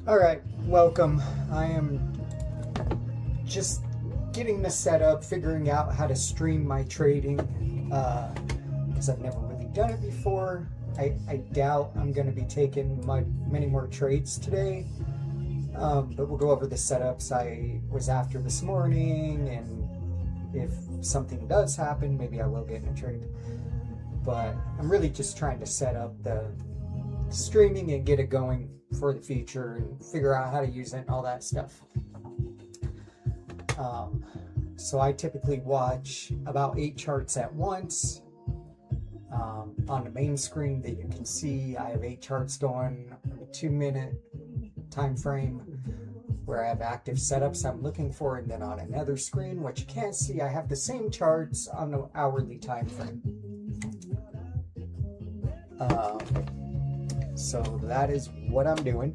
All right, welcome. I am just getting this set up, figuring out how to stream my trading because I've never really done it before. I doubt I'm going to be taking many more trades today, but we'll go over the setups I was after this morning, and if something does happen, maybe I will get in a trade. But I'm really just trying to set up the streaming and get it going for the future and figure out how to use it and all that stuff. So I typically watch about 8 charts at once. On the main screen that you can see, I have 8 charts going on a 2-minute time frame where I have active setups I'm looking for, and then on another screen, what you can't see, I have the same charts on the hourly time frame. So that is what I'm doing.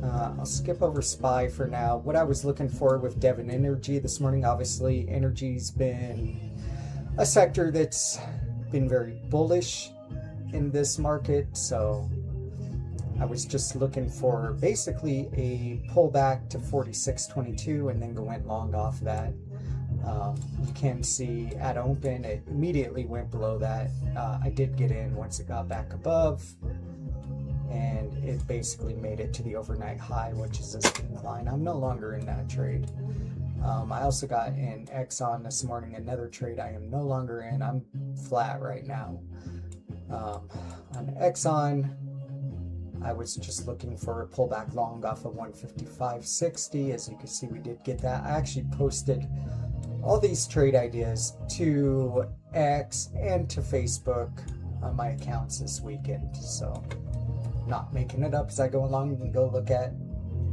I'll skip over SPY for now. What I was looking for with Devon Energy this morning, obviously energy's been a sector that's been very bullish in this market, so I was just looking for basically a pullback to 46.22 and then going long off that. You can see at open it immediately went below that. I did get in once it got back above, and it basically made it to the overnight high, which is this decline. I'm no longer in that trade. I also got in Exxon this morning, another trade I am no longer in. I'm flat right now. On Exxon, I was just looking for a pullback long off of 155.60. As you can see, we did get that. I actually posted all these trade ideas to X and to Facebook on my accounts this weekend. So not making it up as I go along. You can go look at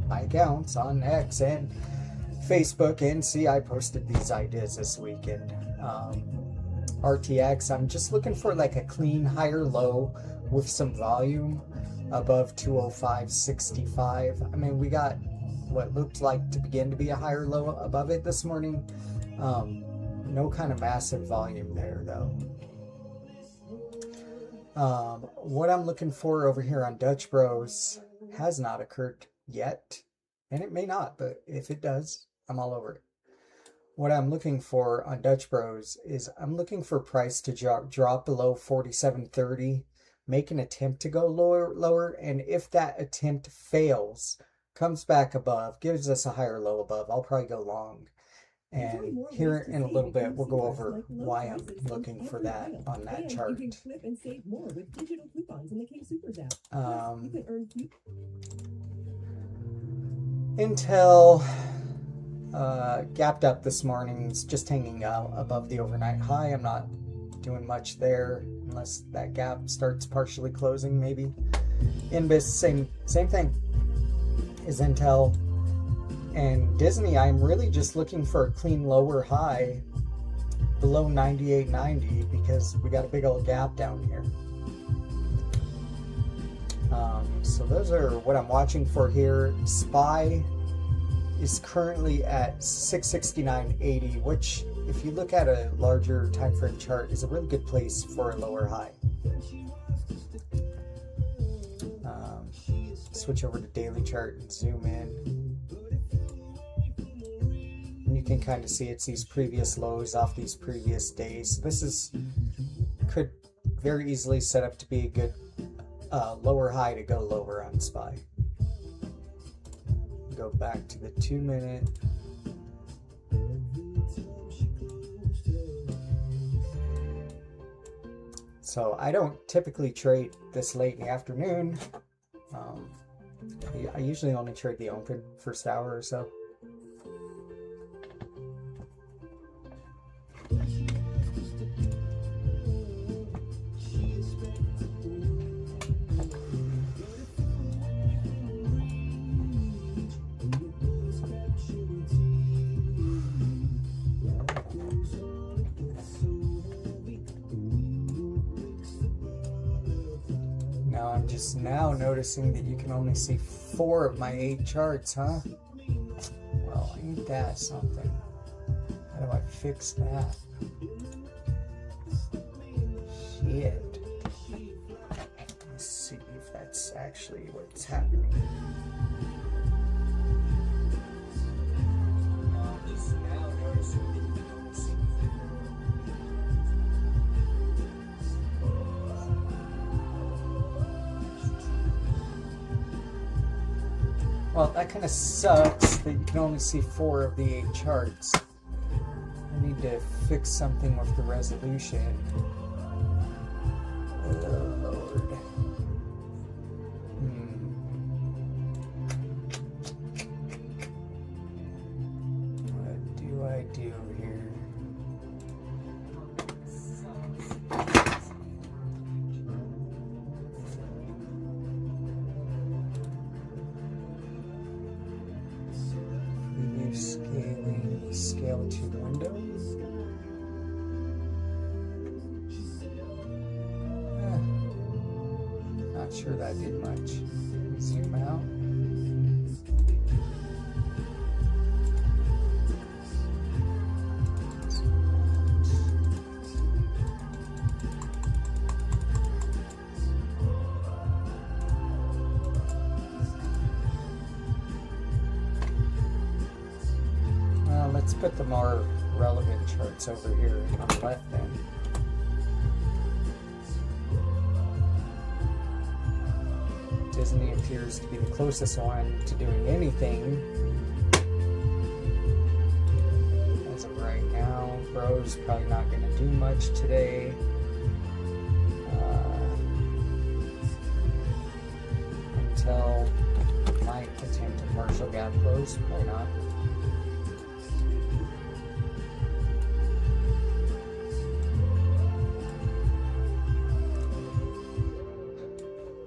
my accounts on X and Facebook and see I posted these ideas this weekend. RTX, I'm just looking for like a clean higher low with some volume above 205.65. I mean, we got what looked like to begin to be a higher low above it this morning. No kind of massive volume there though. What I'm looking for over here on Dutch Bros has not occurred yet, and it may not, but if it does, I'm all over it. What I'm looking for on Dutch Bros is I'm looking for price to drop below 47.30, make an attempt to go lower, and if that attempt fails, comes back above, gives us a higher low above, I'll probably go long. And here in a little bit, we'll go over why I'm looking for that on that chart. Intel gapped up this morning. It's just hanging out above the overnight high. I'm not doing much there unless that gap starts partially closing, maybe. Invis, same thing as Intel. And Disney, I'm really just looking for a clean lower high below 98.90 because we got a big old gap down here. So those are what I'm watching for here. SPY is currently at 669.80, which if you look at a larger time frame chart is a really good place for a lower high. Switch over to daily chart and zoom in. You can kind of see it's these previous lows off these previous days. This could very easily set up to be a good lower high to go lower on SPY. Go back to the 2-minute. So I don't typically trade this late in the afternoon. I usually only trade the open first hour or so. I'm just now noticing that you can only see 4 of my 8 charts, huh? Well, ain't that something? How do I fix that? Shit. that's actually what's happening. Well, that kind of sucks that you can only see 4 of the 8 charts. I need to fix something with the resolution. Oh, Lord. What do I do here? Scale to window. Not sure that did much. Zoom out. Let's put the more relevant charts over here on the left then. Disney appears to be the closest one to doing anything as of right now. Bro's probably not going to do much today. Until might attempt a partial gap close, probably not.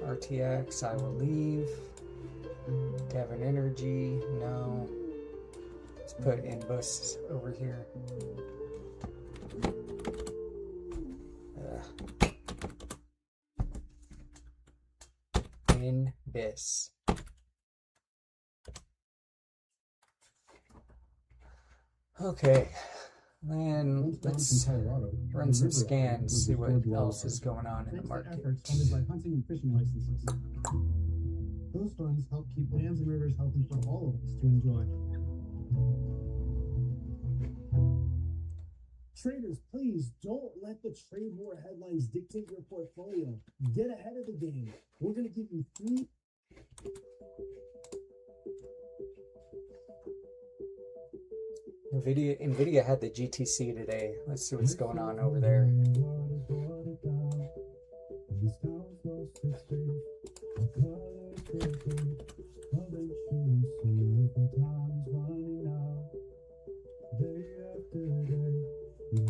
RTX, I will leave. Devon Energy, no. Let's put Inbus over here. Inbus. Okay. Then let's run some scans, see what else is going on in the market. Funded by hunting and fishing licenses. Those funds help keep lands and rivers healthy for all of us to enjoy. Traders, please don't let the trade war headlines dictate your portfolio. Get ahead of the game. We're going to give you 3. NVDA had the GTC today. Let's see what's going on over there.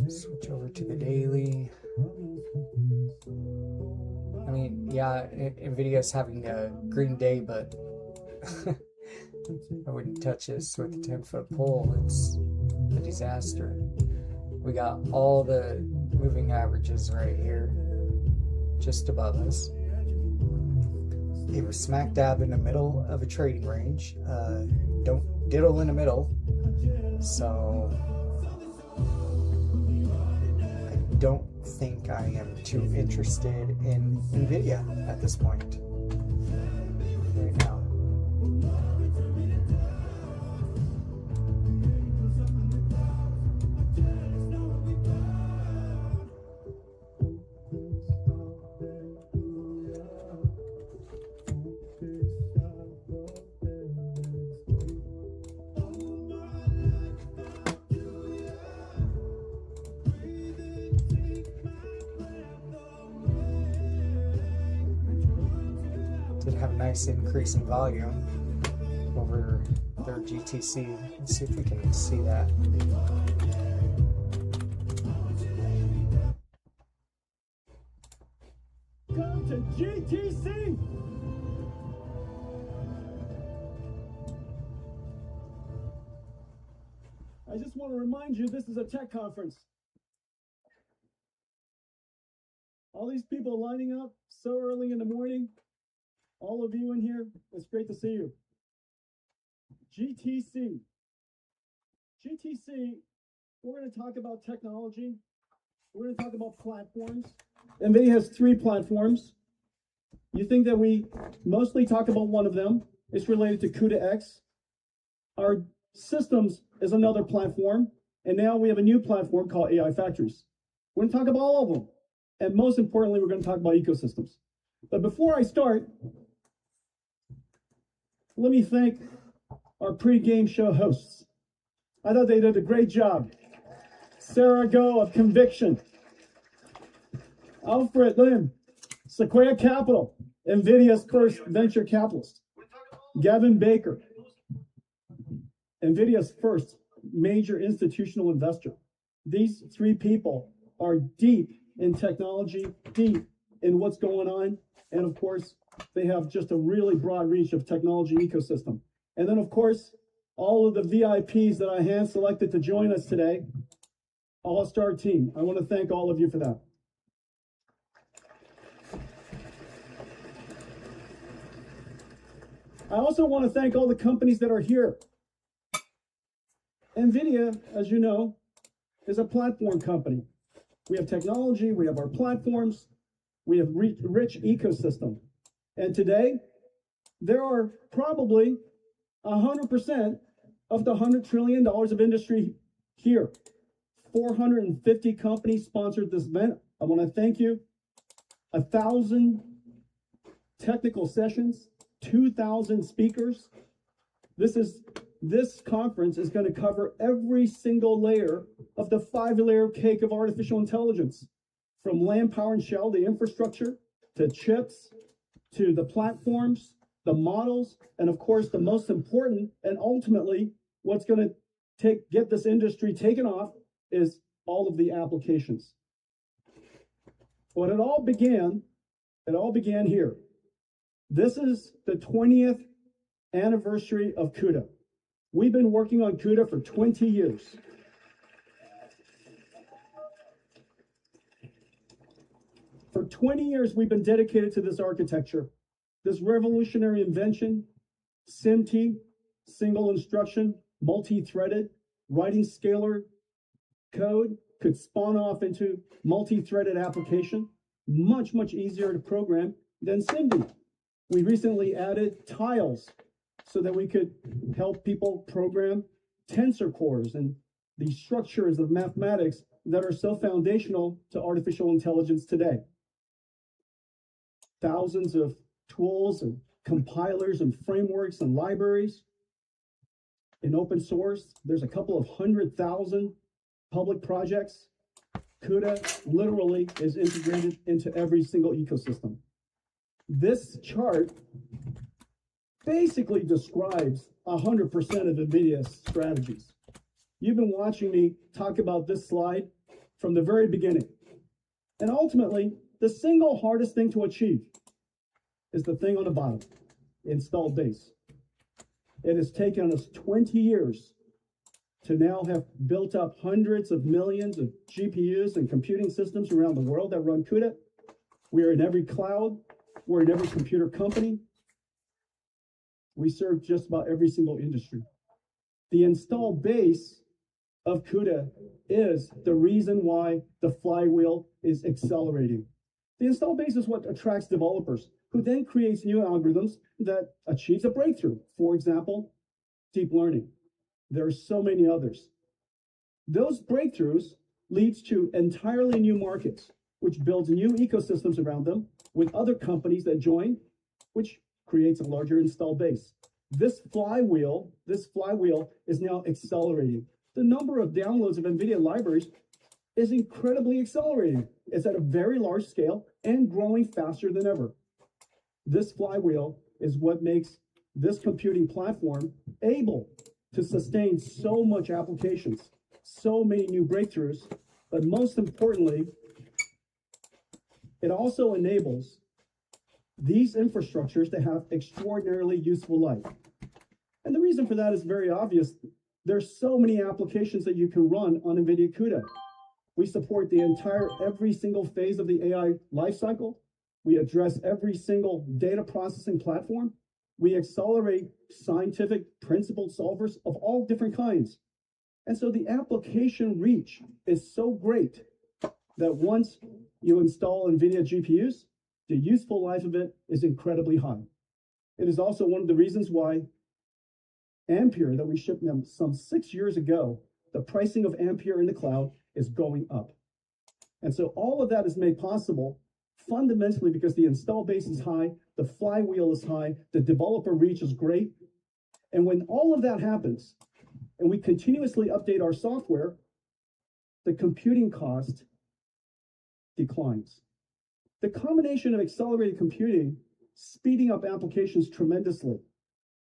Switch over to the daily. I mean, yeah, NVIDIA's having a green day, but I wouldn't touch this with a 10-foot pole. It's a disaster. We got all the moving averages right here, just above us. They were smack dab in the middle of a trading range. Don't diddle in the middle. So I don't think I am too interested in NVIDIA at this point right now. Did have a nice increase in volume over their GTC. Let's see if we can see that. Come to GTC! I just want to remind you, this is a tech conference. All these people lining up so early in the morning. All of you in here, it's great to see you. GTC. GTC, we're going to talk about technology. We're going to talk about platforms. NVIDIA has 3 platforms. You think that we mostly talk about one of them. It's related to CUDA-X. Our systems is another platform, and now we have a new platform called AI Factories. We're going to talk about all of them. And most importantly, we're going to talk about ecosystems. But before I start, let me thank our pre-game show hosts. I thought they did a great job. Sarah Go of Conviction, Alfred Lim, Sequoia Capital, NVIDIA's first venture capitalist, Gavin Baker, NVIDIA's first major institutional investor. These three people are deep in technology, deep in what's going on, and of course, they have just a really broad reach of technology ecosystem. And then, of course, all of the VIPs that I hand selected to join us today, all-star team. I want to thank all of you for that. I also want to thank all the companies that are here. NVIDIA, as you know, is a platform company. We have technology, we have our platforms, we have rich ecosystem. And today, there are probably 100% of the $100 trillion of industry here. 450 companies sponsored this event. I want to thank you. 1,000 technical sessions, 2,000 speakers. This conference is going to cover every single layer of the 5-layer cake of artificial intelligence, from land, power, and shell, the infrastructure, to chips, to the platforms, the models, and of course, the most important and ultimately what's going to get this industry taken off is all of the applications. When it all began here. This is the 20th anniversary of CUDA. We've been working on CUDA for 20 years. For 20 years, we've been dedicated to this architecture, this revolutionary invention, SIMT, single instruction, multi-threaded, writing scalar code could spawn off into multi-threaded application, much, much easier to program than SIMD. We recently added tiles so that we could help people program tensor cores and the structures of mathematics that are so foundational to artificial intelligence today. Thousands of tools and compilers and frameworks and libraries. In open source, there's a couple of 100,000 public projects. CUDA literally is integrated into every single ecosystem. This chart basically describes 100% of NVIDIA's strategies. You've been watching me talk about this slide from the very beginning. And ultimately, the single hardest thing to achieve is the thing on the bottom, installed base. It has taken us 20 years to now have built up hundreds of millions of GPUs and computing systems around the world that run CUDA. We are in every cloud. We're in every computer company. We serve just about every single industry. The installed base of CUDA is the reason why the flywheel is accelerating. The installed base is what attracts developers, who then creates new algorithms that achieves a breakthrough. For example, deep learning. There are so many others. Those breakthroughs leads to entirely new markets, which builds new ecosystems around them with other companies that join, which creates a larger installed base. This flywheel is now accelerating. The number of downloads of NVIDIA libraries is incredibly accelerating. It's at a very large scale and growing faster than ever. This flywheel is what makes this computing platform able to sustain so much applications, so many new breakthroughs, but most importantly, it also enables these infrastructures to have extraordinarily useful life. And the reason for that is very obvious. There's so many applications that you can run on NVIDIA CUDA. We support every single phase of the AI lifecycle. We address every single data processing platform. We accelerate scientific principled solvers of all different kinds. And so the application reach is so great that once you install NVIDIA GPUs, The useful life of it is incredibly high. It is also one of the reasons why Ampere that we shipped them some 6 years ago, the pricing of Ampere in the cloud is going up. And so all of that is made possible fundamentally because the install base is high, the flywheel is high, the developer reach is great. And when all of that happens, and we continuously update our software, the computing cost declines. The combination of accelerated computing speeding up applications tremendously.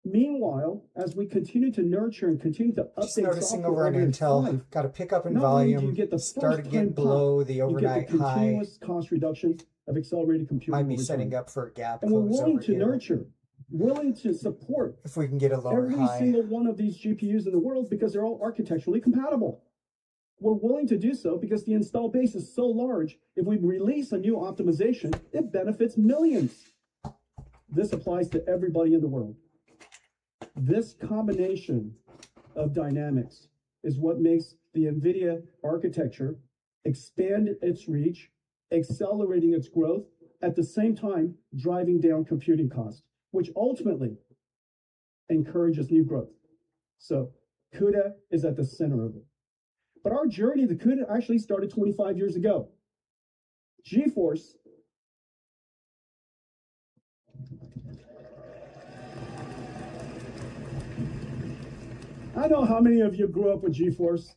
Meanwhile, as we continue to nurture and continue to update Just noticing software over on Intel, got a pickup in volume, started getting below the overnight high. Continuous cost reduction of accelerated computing. Might be setting up for a gap and we're close willing over to here. Nurture, willing to support if we can get a lower every high. single one of these GPUs in the world because they're all architecturally compatible. We're willing to do so because the install base is so large. If we release a new optimization, it benefits millions. This applies to everybody in the world. This combination of dynamics is what makes the NVIDIA architecture expand its reach, accelerating its growth, at the same time driving down computing costs, which ultimately encourages new growth. So CUDA is at the center of it. But our journey to CUDA actually started 25 years ago. GeForce I know how many of you grew up with GeForce.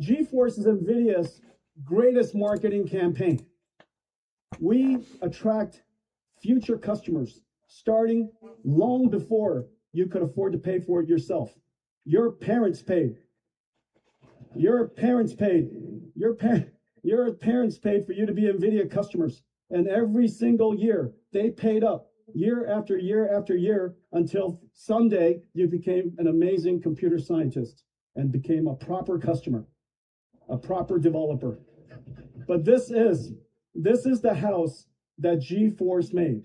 GeForce is NVIDIA's greatest marketing campaign. We attract future customers starting long before you could afford to pay for it yourself. Your parents paid. Your parents paid. Your parents paid for you to be NVIDIA customers. And every single year, they paid up year after year after year until someday you became an amazing computer scientist and became a proper customer, a proper developer. But this is the house that GeForce made.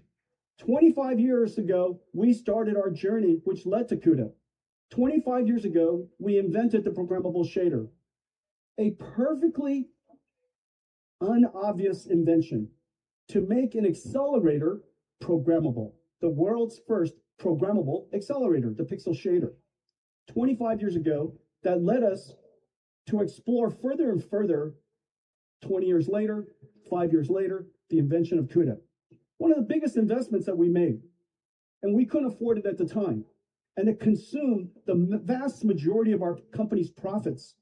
25 years ago, we started our journey, which led to CUDA. 25 years ago, we invented the programmable shader, a perfectly unobvious invention to make an accelerator programmable, the world's first programmable accelerator, the pixel shader. 25 years ago, that led us to explore further and further. 20 years later, 5 years later, the invention of CUDA. One of the biggest investments that we made, and we couldn't afford it at the time, and it consumed the vast majority of our company's profits,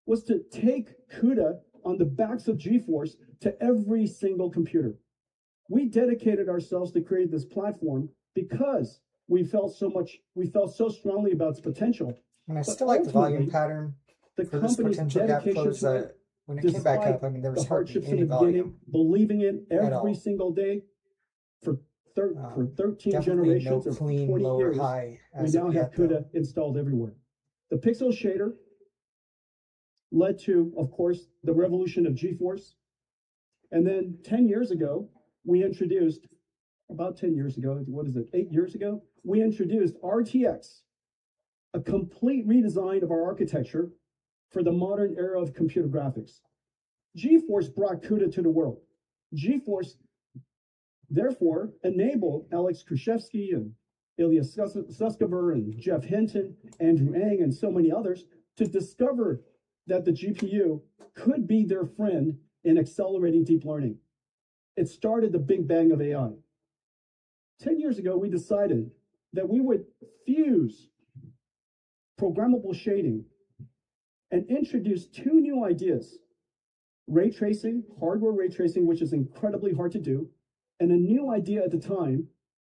was to take CUDA on the backs of GeForce to every single computer. We dedicated ourselves to create this platform because we felt so strongly about its potential. And I still like the volume pattern the for this company's potential gap dedication close. to it, When it came back up, I mean, there was the hardly hardships in any the beginning, volume. believing it at every all. single day for 13 Definitely generations no or clean 20 lower years, high we as now of have yet, though. CUDA installed everywhere. The pixel shader led to, of course, the revolution of GeForce. And then 10 years ago, we introduced, about 10 years ago, 8 years ago, we introduced RTX, a complete redesign of our architecture for the modern era of computer graphics. GeForce brought CUDA to the world. GeForce, therefore, enabled Alex Kruszewski and Ilya Sutskever and Jeff Hinton, Andrew Ng, and so many others to discover that the GPU could be their friend in accelerating deep learning. It started the big bang of AI. 10 years ago, we decided that we would fuse programmable shading and introduce two new ideas: ray tracing, hardware ray tracing, which is incredibly hard to do, and a new idea at the time.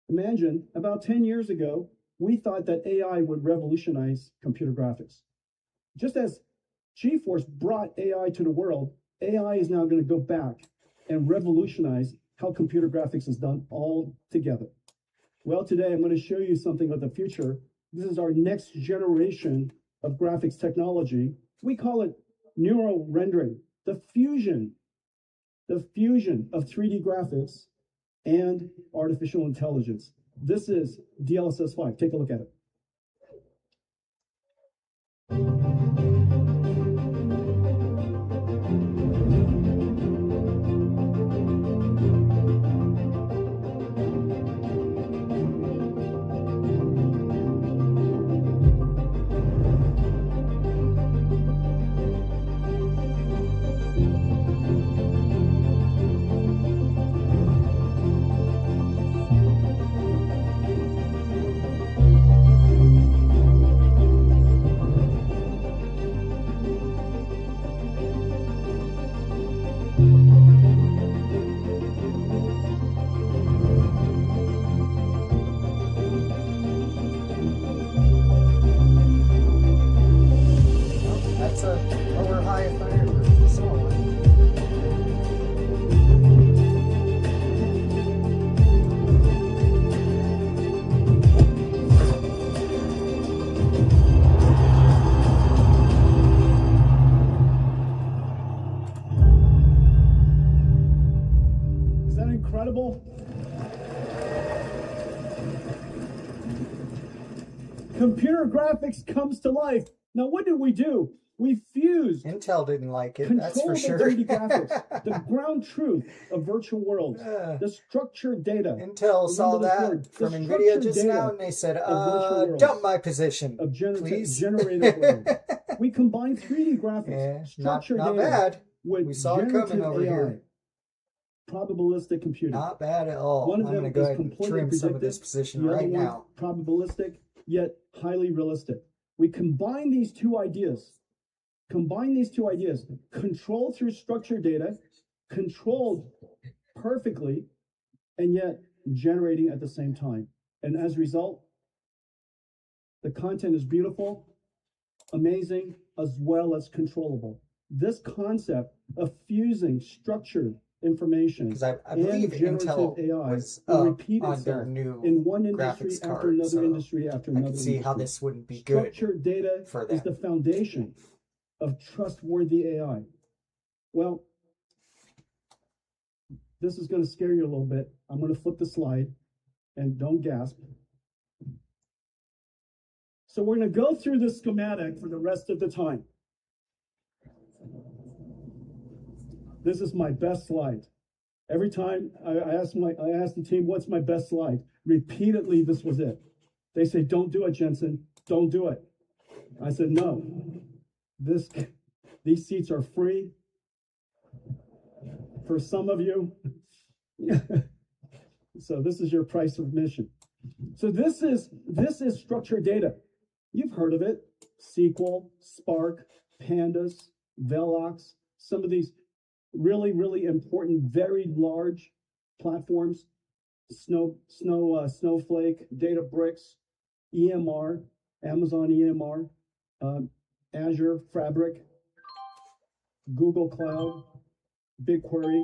Imagine, about 10 years ago, we thought that AI would revolutionize computer graphics. Just as GeForce brought AI to the world, AI is now going to go back and revolutionize how computer graphics is done all together. Well, today I'm going to show you something of the future. This is our next generation of graphics technology. We call it neural rendering, the fusion of 3D graphics and artificial intelligence. This is DLSS 5. Take a look at it. incredible? Computer graphics comes to life. Now, what did we do? We fused Intel didn't like it, that's for sure. 3D graphics, the ground truth of virtual worlds, the structured data. Intel saw that from NVIDIA just now, and they said, dump my position, of please. generative world. We combined 3D graphics, structured not data bad. with We saw it coming over AI, here. probabilistic computing. Not bad at all. One of I'm them going to go is ahead and completely trim some of predictive, this position the other right one now. probabilistic, yet highly realistic. We combine these two ideas. Controlled through structured data, controlled perfectly, and yet generating at the same time. And as a result, the content is beautiful, amazing, as well as controllable. This concept of fusing structured information Because I and believe generative Intel AI was will repeat on itself their new in one industry graphics after card, another so industry after I another can see how industry. this wouldn't be good Structured data for is them. the foundation of trustworthy AI. Well, this is going to scare you a little bit. I'm going to flip the slide, and don't gasp. So we're going to go through the schematic for the rest of the time. This is my best slide. Every time I ask the team, what's my best slide? Repeatedly, this was it. They say, don't do it, Jensen. Don't do it. I said, no. These seats are free for some of you. So this is your price of admission. So this is structured data. You've heard of it. SQL, Spark, Pandas, Velox, some of these really, really important, very large platforms. Snowflake, Databricks, EMR, Amazon EMR, Azure Fabric, Google Cloud, BigQuery.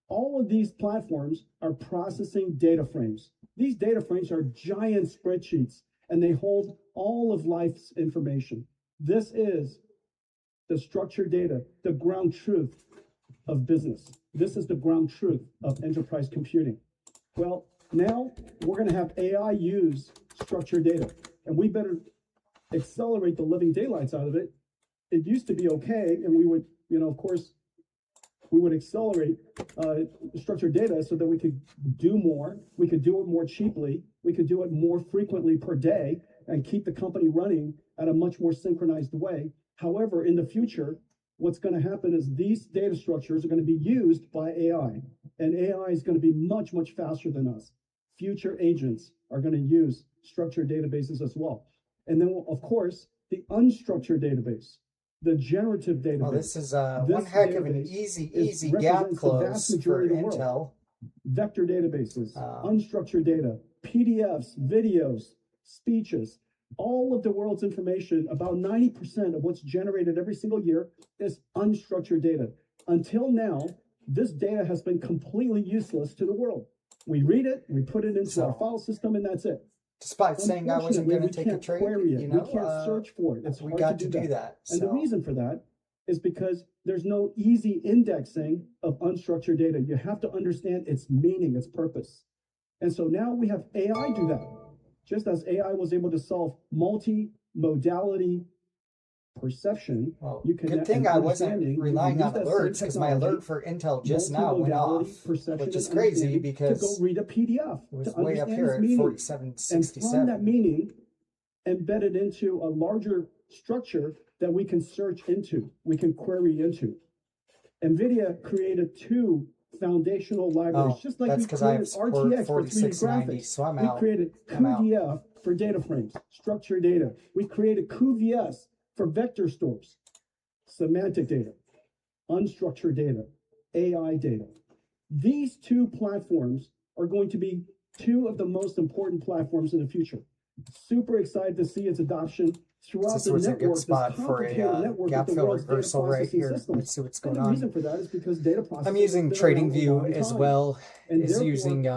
All of these platforms are processing data frames. These data frames are giant spreadsheets, and they hold all of life's information. This is the structured data, the ground truth of business. This is the ground truth of enterprise computing. Well, now we're going to have AI use structured data, and we better accelerate the living daylights out of it. It used to be okay, and we would, of course, we would accelerate structured data so that we could do more. We could do it more cheaply. We could do it more frequently per day and keep the company running at a much more synchronized way. However, in the future, what's going to happen is these data structures are going to be used by AI, and AI is going to be much, much faster than us. Future agents are going to use structured databases as well. And then, of course, the unstructured database, the generative database. Well, this is one heck of an easy gap close for Intel. Vector databases, unstructured data, PDFs, videos, speeches, all of the world's information, about 90% of what's generated every single year is unstructured data. Until now, this data has been completely useless to the world. We read it, we put it into our file system, and that's it. Despite saying I wasn't going to take a trade, we can't search for it. we got to do that. And the reason for that is because there's no easy indexing of unstructured data. You have to understand its meaning, its purpose. And so now we have AI do that. Just as AI was able to solve multi-modality perception, you can. Good thing I wasn't relying on alerts, because my alert for Intel just now went off, which is crazy because to go read a PDF, it was way up here at 4767. And from that meaning, embedded into a larger structure that we can search into, we can query into. NVIDIA created two foundational libraries, just like we created RTX for 3D graphics. So I'm out. We created cuDF for data frames, structured data. We created cuVS for vector stores, semantic data, unstructured data, AI data. These two platforms are going to be two of the most important platforms in the future. Super excited to see its adoption throughout this the was network. A good spot for a gap fill reversal right here. Let's see what's going on. The reason for that is because data processing. I'm using TradingView as well as using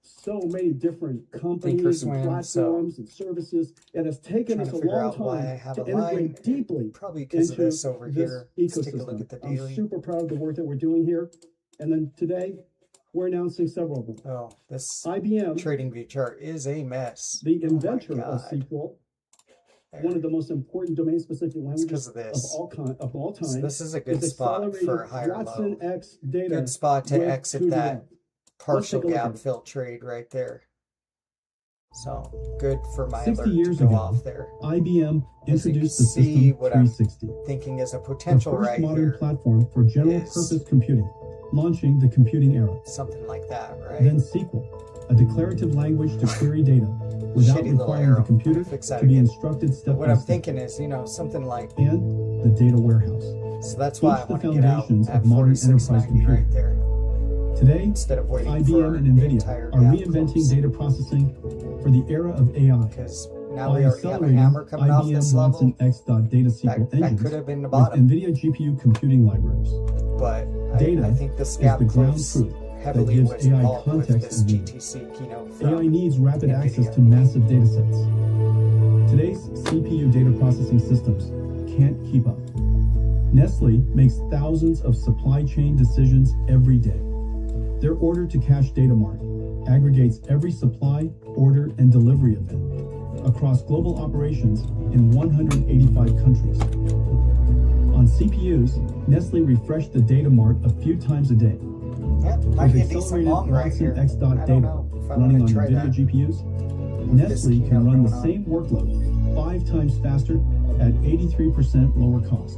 so many different companies and platforms and services. It has taken us a long time to integrate deeply probably because of this over here. Ecosystem. Let's take a look at the daily. I'm super proud of the work that we're doing here. And then today, We're announcing several of them. Oh, this IBM, trading view chart is a mess. the Oh my inventor of God. SQL, There. one of the most important domain-specific languages because of this. of all time. So this is a good is spot accelerated for higher Watson low. X data. Good spot to with exit 2DL. that partial take a look at gap it. fill trade right there. So good for my 60 alert years to go ago, off there. IBM As you introduced the see System what I'm 360, Thinking is a the potential first right modern here. platform for general-purpose computing, launching the computing era. Something like that, right? Then SQL, a declarative language to query data without Shitty little requiring arrow. the computer Fix that to be again. instructed step What by I'm step. thinking is, you know, something like, And the data warehouse. so that's why I Each the want to get out foundations at of modern 46.90 enterprise computing. right there. Today, Instead of waiting for IBM and the NVIDIA entire are gap reinventing close. data processing for the era of AI. Because now By we already have a accelerating hammer coming off IBM this Watson level. X.Data SQL That could engines have been the with bottom. NVIDIA GPU computing libraries. But Data I think this is gap the ground close truth heavily gives was AI involved with context this and meaning. GTC keynote AI from needs rapid NVIDIA. access to massive data sets. Today's CPU data processing systems can't keep up. Nestle makes thousands of supply chain decisions every day. Their order-to-cash data mart aggregates every supply, order, and delivery event across global operations in 185 countries. On CPUs, Nestle refreshed the data mart a few times a day. Yeah, might be a With decent long right Watson here. I X.Data don't know if I running want on to try NVIDIA that. GPUs, this Nestle keynote can run the going on. same workload 5 times faster at 83% lower cost.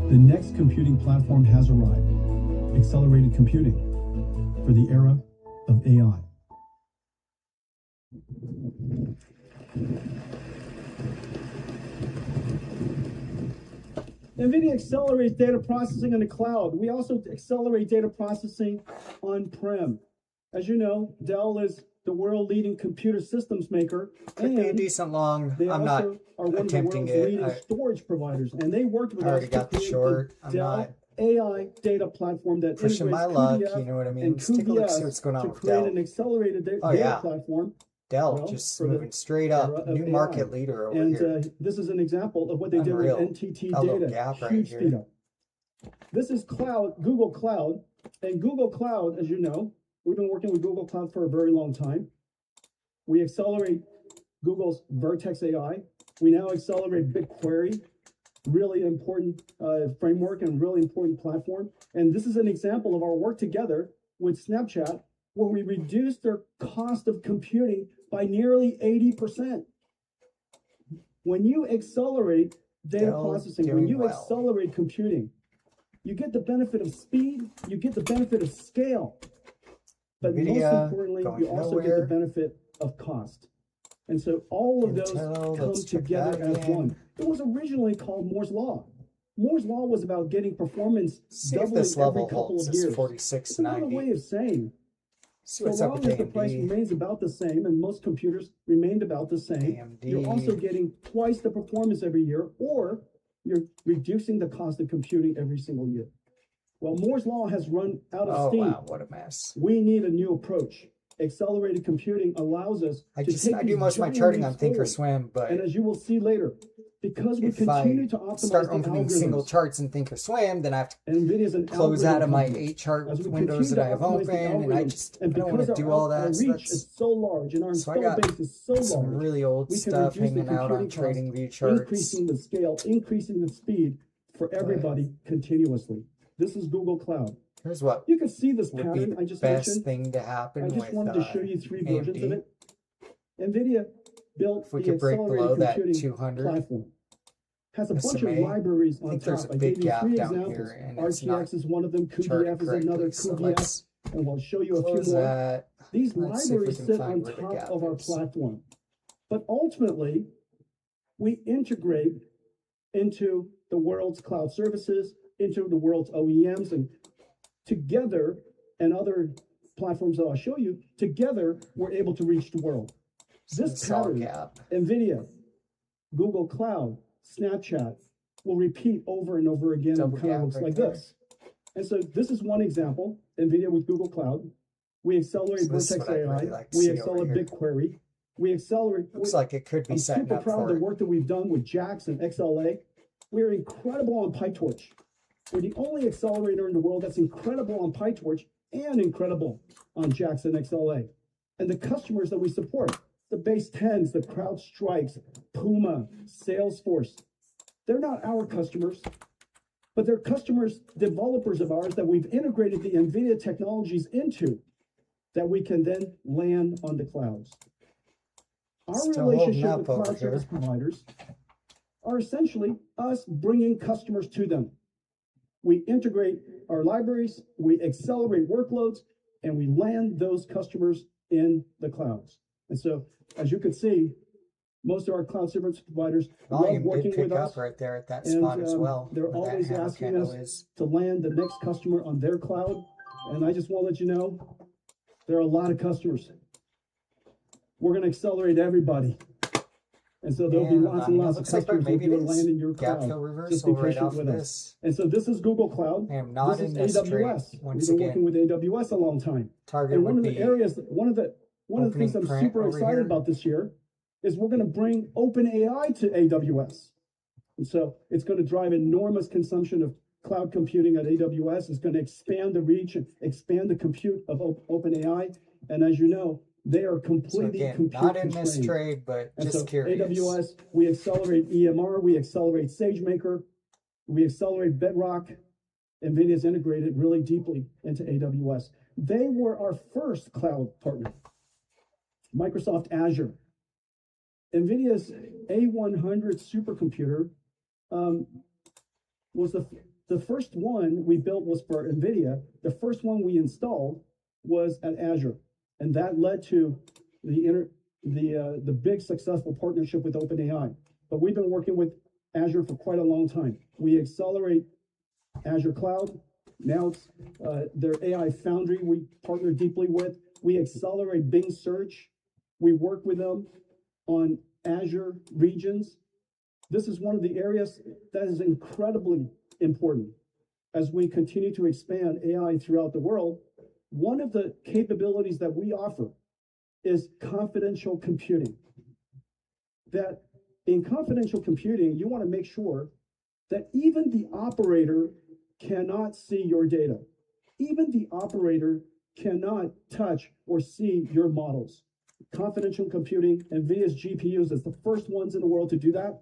The next computing platform has arrived. Accelerated computing for the era of AI. NVIDIA accelerates data processing in the cloud. We also accelerate data processing on-prem. As you know, Dell is the world-leading computer systems maker, Could be a and decent long. they I'm not also are one of the attempting world's it. leading storage providers, and they worked with I us already to got the create short. the I'm Dell not AI data platform that pushing integrates my luck. QDF You know what I mean? and Let's take a look, see QBS what's going on to with create Dell. an accelerated Oh, data yeah. platform. Dell Well, just for the moving straight era up. of New AI. market leader over And here. this is an example of what they Unreal. did with NTT A little Data. gap right Huge here. speed up. This is Cloud, Google Cloud. And Google Cloud, as you know, we've been working with Google Cloud for a very long time. We accelerate Google's Vertex AI. We now accelerate BigQuery, really important framework and really important platform. And this is an example of our work together with Snapchat, where we reduced their cost of computing by nearly 80%. When you accelerate data Dell processing, when doing you well. accelerate computing, you get the benefit of speed, you get the benefit of scale. But most NVIDIA importantly, going you also get nowhere. the benefit of cost. And so all of those Intel, come let's check together that as again. one. It was originally called Moore's Law. Moore's Law was about getting performance See if doubling this every level couple holds. of It's years. It's another 46.90. way of saying, See so what's up long with as the price AMD. remains about the same, and most computers remained about the same, AMD. you're also getting twice the performance every year, or you're reducing the cost of computing every single year. Well, Moore's Law has run out of Oh steam. wow, what a mess. We need a new approach. Accelerated computing allows us I to take do these most of my giant charting leaps on forward. Thinkorswim, but And as you will see later, because we if continue I to optimize start the opening single algorithms, charts in Thinkorswim, then I have to and NVIDIA is an close algorithm out of my company. 8 chart As we windows that I continue have to optimize the open, and I algorithms, don't want because to do all our that. So reach that's is so large and our so I install got base is so some large, really old we can stuff reduce the hanging out on computing trading view costs, charts. increasing the scale, increasing the speed for everybody continuously. This is Google Cloud. Here's what You can see this would be pattern I the just best mentioned. thing to happen I just with wanted to show you 3 versions AMD. of it. NVIDIA built If we the could break below accelerated that computing 200 platform. Has a bunch of SMA, libraries I on think there's top. a I big gave you gap 3 down examples. here, and it's not RTX is one of them. charted QDF is another. correctly. So QBS, let's and we'll show you a few close more. that. These Let's see if we libraries can sit find on where the top gap of our is. platform. But ultimately, we integrate into the world's cloud services, into the world's OEMs, and together, and other platforms that I'll show you, together, we're able to reach the world. This Solid pattern, gap. NVIDIA, Google Cloud, Snapchat, will repeat over and over again. Double And kind of gap looks right like there. this. And so this is one example, NVIDIA with Google Cloud. We accelerate So this is Vertex what I'd AI. really like to We see over accelerate here. BigQuery. We accelerate. Looks like it could be I'm setting super up proud of for the it. work that we've done with JAX and XLA. We're incredible on PyTorch. We're the only accelerator in the world that's incredible on PyTorch and incredible on Jackson XLA. And the customers that we support, the Base 10s, the CrowdStrikes, Puma, Salesforce, they're not our customers, but they're customers, developers of ours that we've integrated the NVIDIA technologies into that we can then land on the clouds. Our Still relationship holding with up over cloud service here. providers are essentially us bringing customers to them. We integrate our libraries, we accelerate workloads, and we land those customers in the clouds. And so, as you can see, most of our cloud service providers love Volume working did pick with up us, right there at that and spot as well. they're where that always hammer asking candle us is. to land the next customer on their cloud. And I just want to let you know, there are a lot of customers. We're going to accelerate everybody. And so there'll be lots and lots of looks like customers who maybe will it is land in your gap cloud. fill Just be reversal right patient off of with us. this. And so this is Google Cloud. I am not This in is this trade AWS. once We've been again. working with AWS a long time. Target And one would of the be areas, one of the things I'm print super over excited here. about this year is we're going to bring OpenAI to AWS. And so it's going to drive enormous consumption of cloud computing at AWS. It's going to expand the reach and expand the compute of OpenAI. And as you know, they are so completely again, compute not in this constrained. trade, but And just so curious. AWS, we accelerate EMR, we accelerate SageMaker, we accelerate Bedrock. NVIDIA's integrated really deeply into AWS. They were our first cloud partner. Microsoft Azure. NVIDIA's A100 supercomputer was the first one we built was for NVIDIA. The first one we installed was at Azure. And that led to the big successful partnership with OpenAI. But we've been working with Azure for quite a long time. We accelerate Azure Cloud. Now it's their AI Foundry we partner deeply with. We accelerate Bing Search. We work with them on Azure regions. This is one of the areas that is incredibly important as we continue to expand AI throughout the world. One of the capabilities that we offer is confidential computing. That in confidential computing, you want to make sure that even the operator cannot see your data. Even the operator cannot touch or see your models. Confidential computing, NVIDIA's GPUs is the first ones in the world to do that.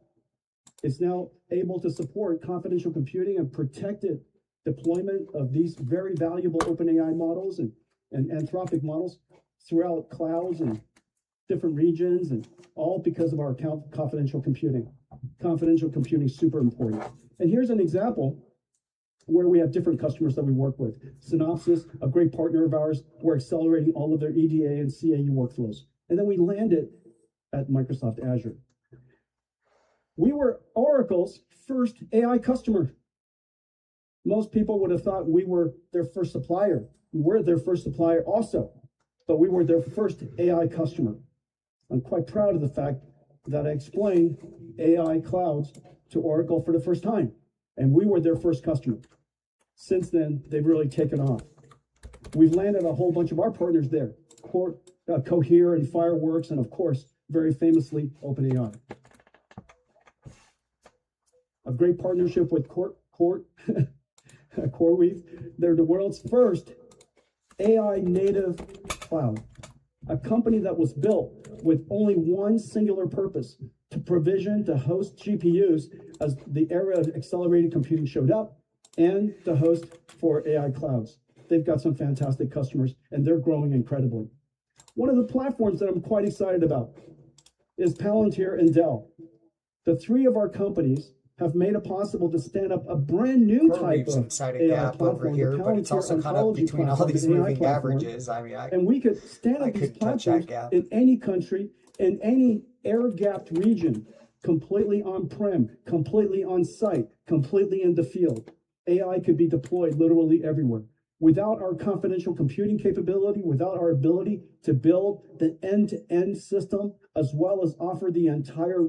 It's now able to support confidential computing and protected deployment of these very valuable OpenAI models and Anthropic models throughout clouds and different regions, and all because of our confidential computing. Confidential computing is super important. And here's an example where we have different customers that we work with. Synopsys, a great partner of ours, we're accelerating all of their EDA and CAU workflows. And then we landed at Microsoft Azure. We were Oracle's first AI customer. Most people would have thought we were their first supplier. We're their first supplier also, but we were their first AI customer. I'm quite proud of the fact that I explained AI clouds to Oracle for the first time, and we were their first customer. Since then, they've really taken off. We've landed a whole bunch of our partners there, Cohere and Fireworks, and of course, very famously, OpenAI. A great partnership with CoreWeave. They're the world's first AI native cloud, a company that was built with only one singular purpose: to provision, to host GPUs as the era of accelerated computing showed up, and to host for AI clouds. They've got some fantastic customers, and they're growing incredibly. One of the platforms that I'm quite excited about is Palantir and Dell. The three of our companies have made it possible to stand up a brand new type of inside a AI gap over platform, here, the but it's also Palantir kind of Ontology between all platform, these the AI moving platform. averages. I mean, And we could stand I up these couldn't touch that platforms gap. in any country, in any air-gapped region, completely on-prem, completely on-site, completely in the field. AI could be deployed literally everywhere. Without our confidential computing capability, without our ability to build the end-to-end system, as well as offer the entire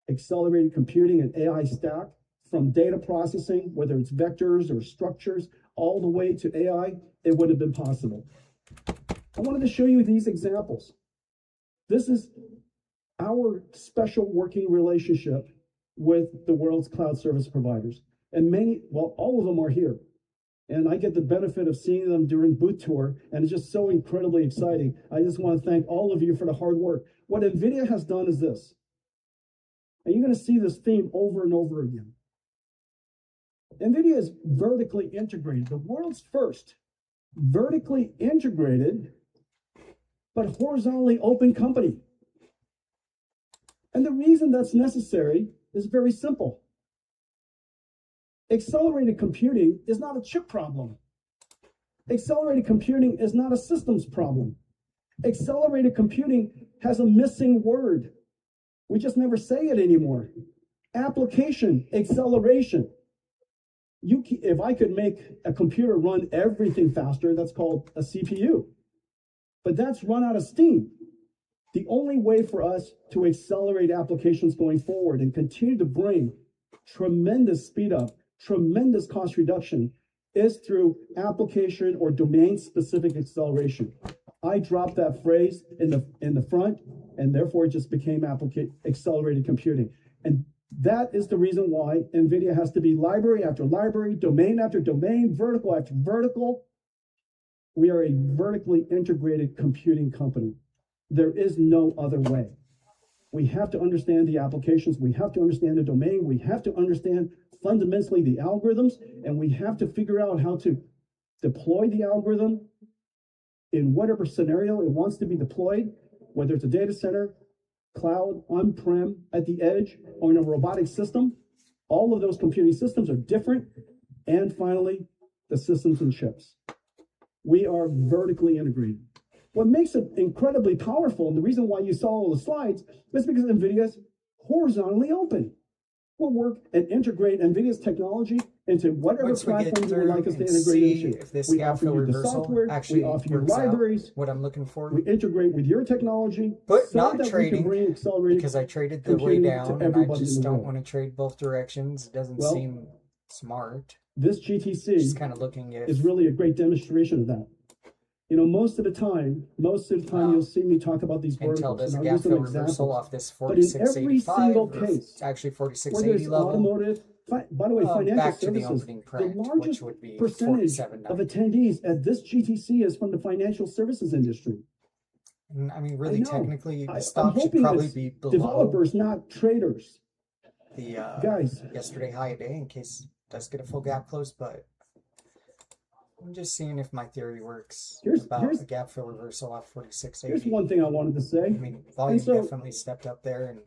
accelerated computing and AI stack, from data processing, whether it's vectors or structures, all the way to AI, it would have been possible. I wanted to show you these examples. This is our special working relationship with the world's cloud service providers. And all of them are here. And I get the benefit of seeing them during booth tour, and it's just so incredibly exciting. I just want to thank all of you for the hard work. What NVIDIA has done is this, and you're going to see this theme over and over again. NVIDIA is vertically integrated, the world's first vertically integrated but horizontally open company. And the reason that's necessary is very simple. Accelerated computing is not a chip problem. Accelerated computing is not a systems problem. Accelerated computing has a missing word. We just never say it anymore. Application acceleration. If I could make a computer run everything faster, that's called a CPU. But that's run out of steam. The only way for us to accelerate applications going forward and continue to bring tremendous speed up, tremendous cost reduction is through application or domain-specific acceleration. I dropped that phrase in the front, and therefore it just became accelerated computing. And that is the reason why NVIDIA has to be library after library, domain after domain, vertical after vertical. We are a vertically integrated computing company. There is no other way. We have to understand the applications. We have to understand the domain. We have to understand fundamentally the algorithms, and we have to figure out how to deploy the algorithm in whatever scenario it wants to be deployed, whether it's a data center, cloud, on-prem, at the edge, or in a robotic system. All of those computing systems are different. And finally, the systems and chips. We are vertically integrated. What makes it incredibly powerful, and the reason why you saw all the slides, is because NVIDIA is horizontally open. We'll work and integrate NVIDIA's technology into whatever platform you would like us to integrate into. If this we gap offer fill you the reversal software, actually we offer you works out libraries, what I'm looking for. we integrate with your technology, But so not that trading, we can bring accelerated because I traded the way computing to down, and I everybody in just the don't world. want to trade both directions. It doesn't Well, seem smart. This GTC Just kind of looking at is really a great demonstration of that. You know, most of the time, you'll see me talk about these Intel verticals, does a and I'll gap use some fill reversal examples. off this But in every 4685, single or case, actually whether 4680 it's level. automotive, by the way, financial Back to the services, opening the print, largest which would be percentage of 4790. attendees at this GTC is from the financial services industry. And I mean, I really, know. technically, the I'm stop should hoping probably it's be below developers, not traders. the Guys, yesterday high a day in case it does get a full gap close, but I'm just seeing if my theory works about a gap fill reversal off 4680. here's one thing I wanted to say. I mean, volume so- definitely stepped up there, and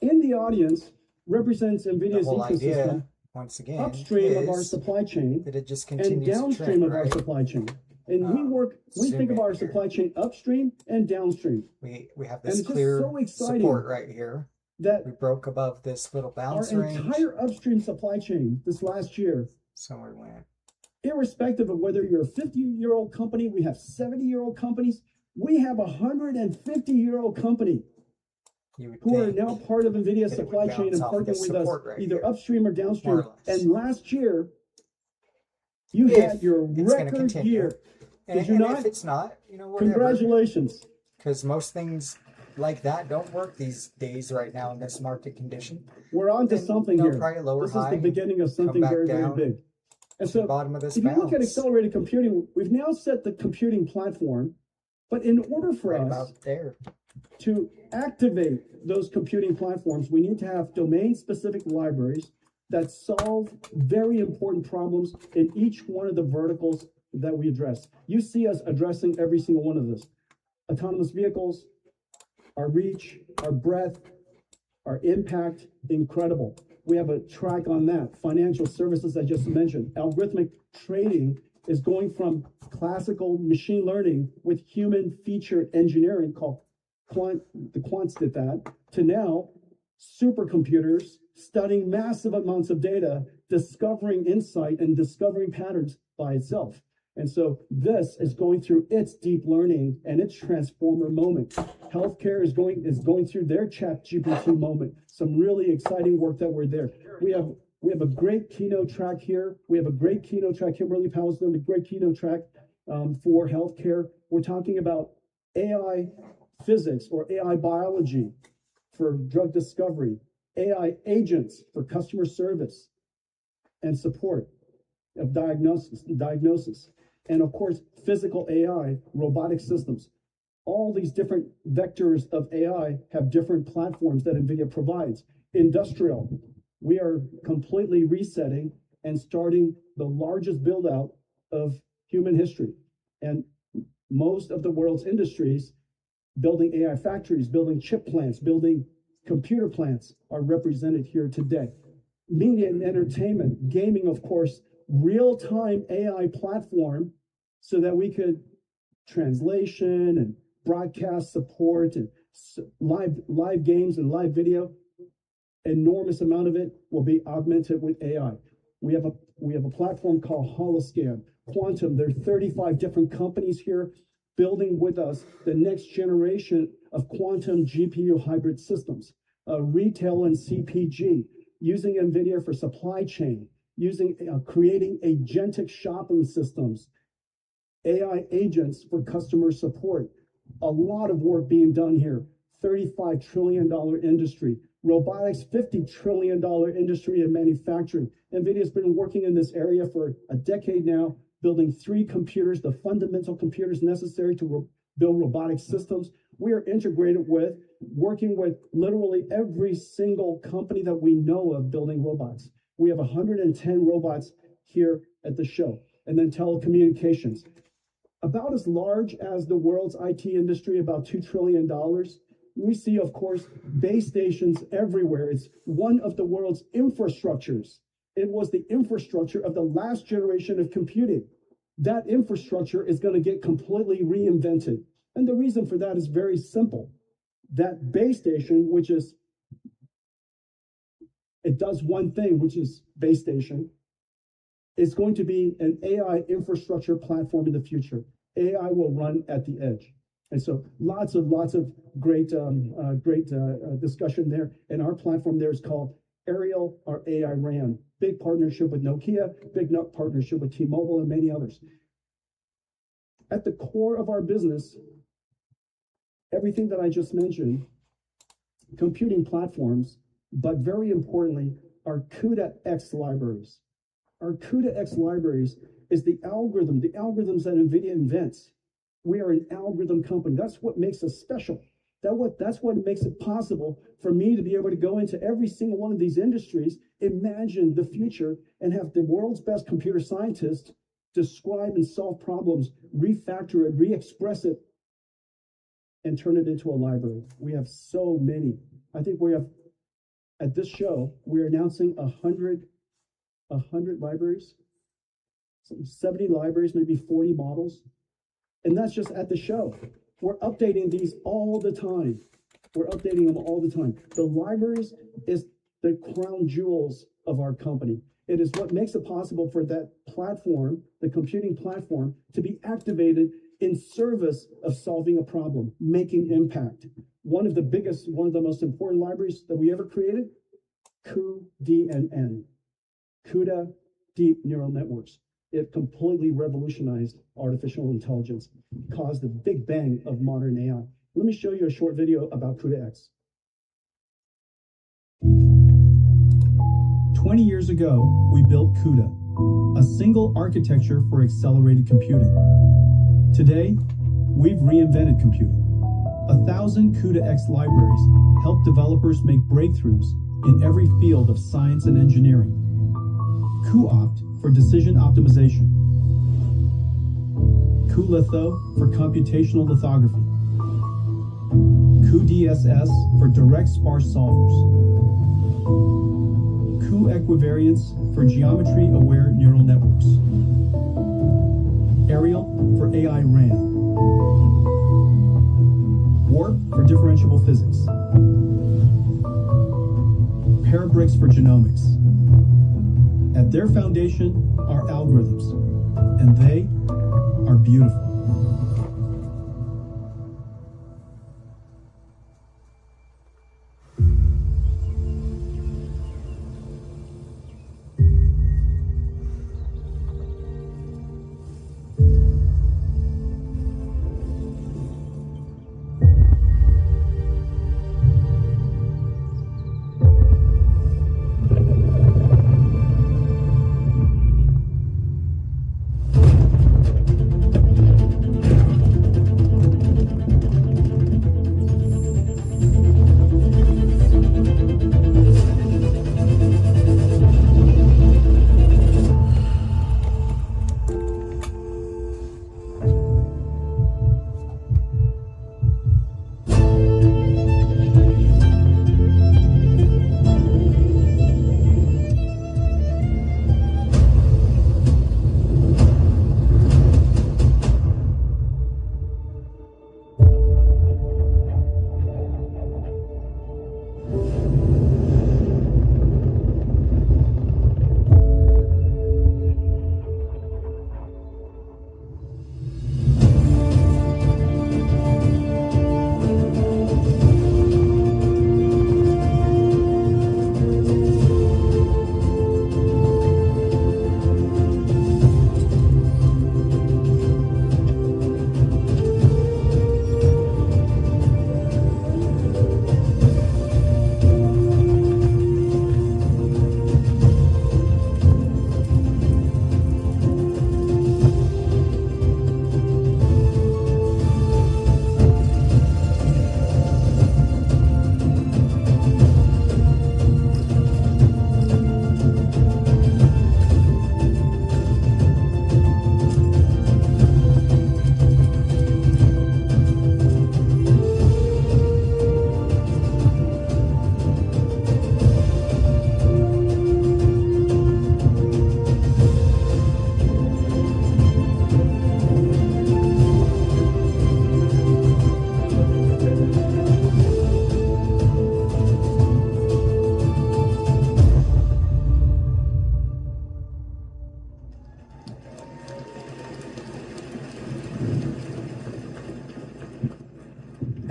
In the audience represents the NVIDIA's whole idea, ecosystem once again, upstream of our is supply chain that it just and continues to downstream trend, of our right? supply chain. And we think of our supply chain upstream and downstream. We have And this it's just clear so exciting support right here. that We broke above this little our bounce range. entire upstream supply chain this last year, Somewhere went. irrespective of whether you're a 50-year-old company, we have 70-year-old companies, we have a 150-year-old company You would who are think now part of NVIDIA's that it would supply chain and bounce off of partnering this with us support right either here, upstream or more downstream. or less. And last year, you If had your it's gonna record continue. year. And, Did you and not? if it's not, you know, whatever. Congratulations. Because most things like that don't work these days right now in this market condition. We're on to And something they'll here. probably lower This is high, the beginning of something back very, very down big. And to the so bottom of this if you look at bounce, accelerated computing, we've now set the computing platform, but in order for right us about there. to activate those computing platforms, we need to have domain-specific libraries that solve very important problems in each one of the verticals that we address. You see us addressing every single one of this. Autonomous vehicles, our reach, our breadth, our impact, incredible. We have a track on that. Financial services, I just mentioned. Algorithmic trading is going from classical machine learning with human feature engineering called the quants did that, to now supercomputers studying massive amounts of data, discovering insight and discovering patterns by itself. And so this is going through its deep learning and its transformer moment. Healthcare is going through their ChatGPT moment. Some really exciting work that we're there. We have a great keynote track here. We have a great keynote track. Kimberly Powell's doing a great keynote track for healthcare. We're talking about AI physics or AI biology for drug discovery, AI agents for customer service, and support of diagnosis. And of course, physical AI, robotic systems. All these different vectors of AI have different platforms that NVIDIA provides. Industrial, we are completely resetting and starting the largest build out of human history. And most of the world's industries, building AI factories, building chip plants, building computer plants, are represented here today. Media and entertainment, gaming, of course, real-time AI platform so that we could translation and broadcast support and live games and live video. Enormous amount of it will be augmented with AI. We have a platform called Holoscan, Quantum. There are 35 different companies here building with us the next generation of quantum GPU hybrid systems, retail and CPG, using NVIDIA for supply chain, creating agentic shopping systems, AI agents for customer support. A lot of work being done here. $35 trillion industry. Robotics, $50 trillion industry in manufacturing. NVIDIA has been working in this area for a decade now, building 3 computers, the fundamental computers necessary to build robotic systems. We are integrated with, working with literally every single company that we know of building robots. We have 110 robots here at the show. And then telecommunications, about as large as the world's IT industry, about $2 trillion. We see, of course, base stations everywhere. It's one of the world's infrastructures. It was the infrastructure of the last generation of computing. That infrastructure is going to get completely reinvented. And the reason for that is very simple. That base station, it does one thing, which is base station, is going to be an AI infrastructure platform in the future. AI will run at the edge. And so lots of great discussion there. And our platform there is called Ariel, or AI RAN. Big partnership with Nokia, big partnership with T-Mobile, and many others. At the core of our business, everything that I just mentioned, computing platforms, but very importantly, our CUDA-X libraries. Our CUDA-X libraries is the algorithms that NVIDIA invents. We are an algorithm company. That's what makes us special. That's what makes it possible for me to be able to go into every single one of these industries, imagine the future, and have the world's best computer scientists describe and solve problems, refactor it, re-express it, and turn it into a library. We have so many. I think we have, at this show, we're announcing 100 libraries, 70 libraries, maybe 40 models. And that's just at the show. We're updating these all the time. We're updating them all the time. The libraries is the crown jewels of our company. It is what makes it possible for that platform, the computing platform, to be activated in service of solving a problem, making impact. One of the most important libraries that we ever created, cuDNN, CUDA Deep Neural Networks. It completely revolutionized artificial intelligence, caused the big bang of modern AI. Let me show you a short video about CUDA-X. 20 years ago, we built CUDA, a single architecture for accelerated computing. Today, we've reinvented computing. 1,000 CUDA-X libraries help developers make breakthroughs in every field of science and engineering. cuOpt for decision optimization, cuLitho for computational lithography, cuDSS for direct sparse solvers, cuEquivariance for geometry-aware neural networks, Ariel for AI RAN, Warp for differentiable physics, Parabricks for genomics. At their foundation are algorithms, and they are beautiful.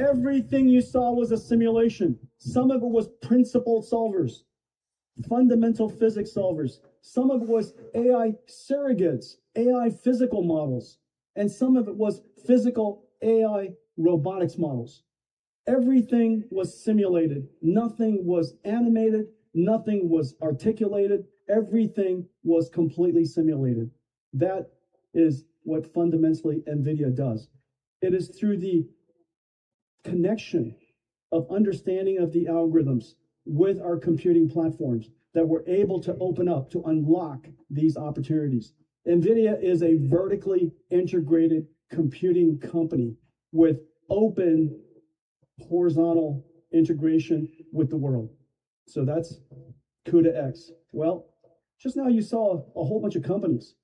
Everything you saw was a simulation. Some of it was principle solvers, fundamental physics solvers. Some of it was AI surrogates, AI physical models, and some of it was physical AI robotics models. Everything was simulated. Nothing was animated. Nothing was articulated. Everything was completely simulated. That is what fundamentally NVIDIA does. It is through the connection of understanding of the algorithms with our computing platforms that we're able to open up to unlock these opportunities. NVIDIA is a vertically integrated computing company with open horizontal integration with the world. So that's CUDA X. Well, just now you saw a whole bunch of companies.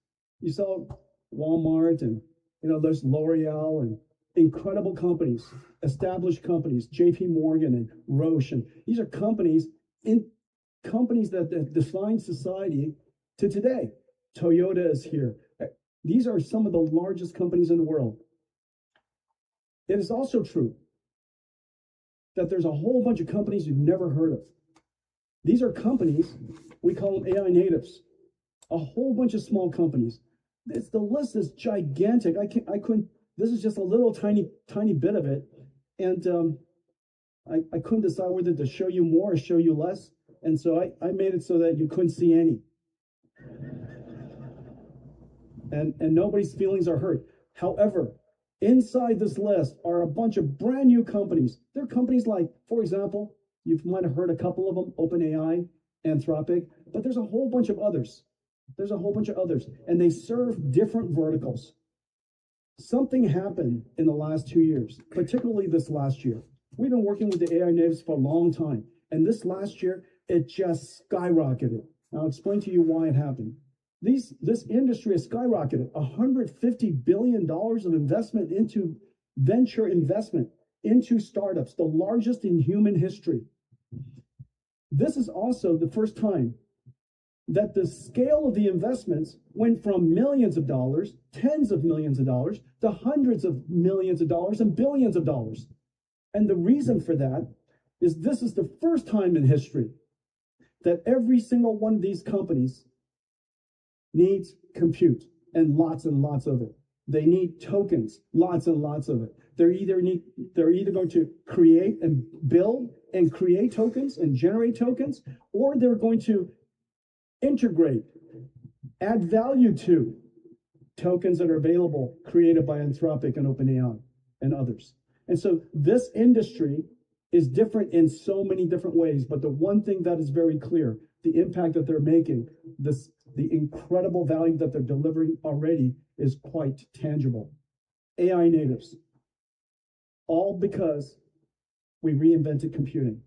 You saw Walmart and there's L'Oreal and incredible companies, established companies, JP Morgan and Roche. And these are companies that define society to today. Toyota is here. These are some of the largest companies in the world. It is also true that there's a whole bunch of companies you've never heard of. These are companies, we call them AI natives, a whole bunch of small companies. The list is gigantic. I couldn't, this is just a little tiny bit of it. And I couldn't decide whether to show you more or show you less. And so I made it so that you couldn't see any. And nobody's feelings are hurt. However, inside this list are a bunch of brand new companies. They're companies like, for example, you might have heard a couple of them, OpenAI, Anthropic, but there's a whole bunch of others. And they serve different verticals. Something happened in the last 2 years, particularly this last year. We've been working with the AI natives for a long time. And this last year, it just skyrocketed. I'll explain to you why it happened. This industry has skyrocketed. $150 billion of investment into venture investment into startups, the largest in human history. This is also the first time that the scale of the investments went from millions of dollars, tens of millions of dollars, to hundreds of millions of dollars and billions of dollars. And the reason for that is this is the first time in history that every single one of these companies needs compute and lots of it. They need tokens, lots and lots of it. They're either going to create and build and create tokens and generate tokens, or they're going to integrate, add value to tokens that are available, created by Anthropic and OpenAI and others. And so this industry is different in so many different ways, but the one thing that is very clear, the impact that they're making, the incredible value that they're delivering already is quite tangible. AI natives, all because we reinvented computing.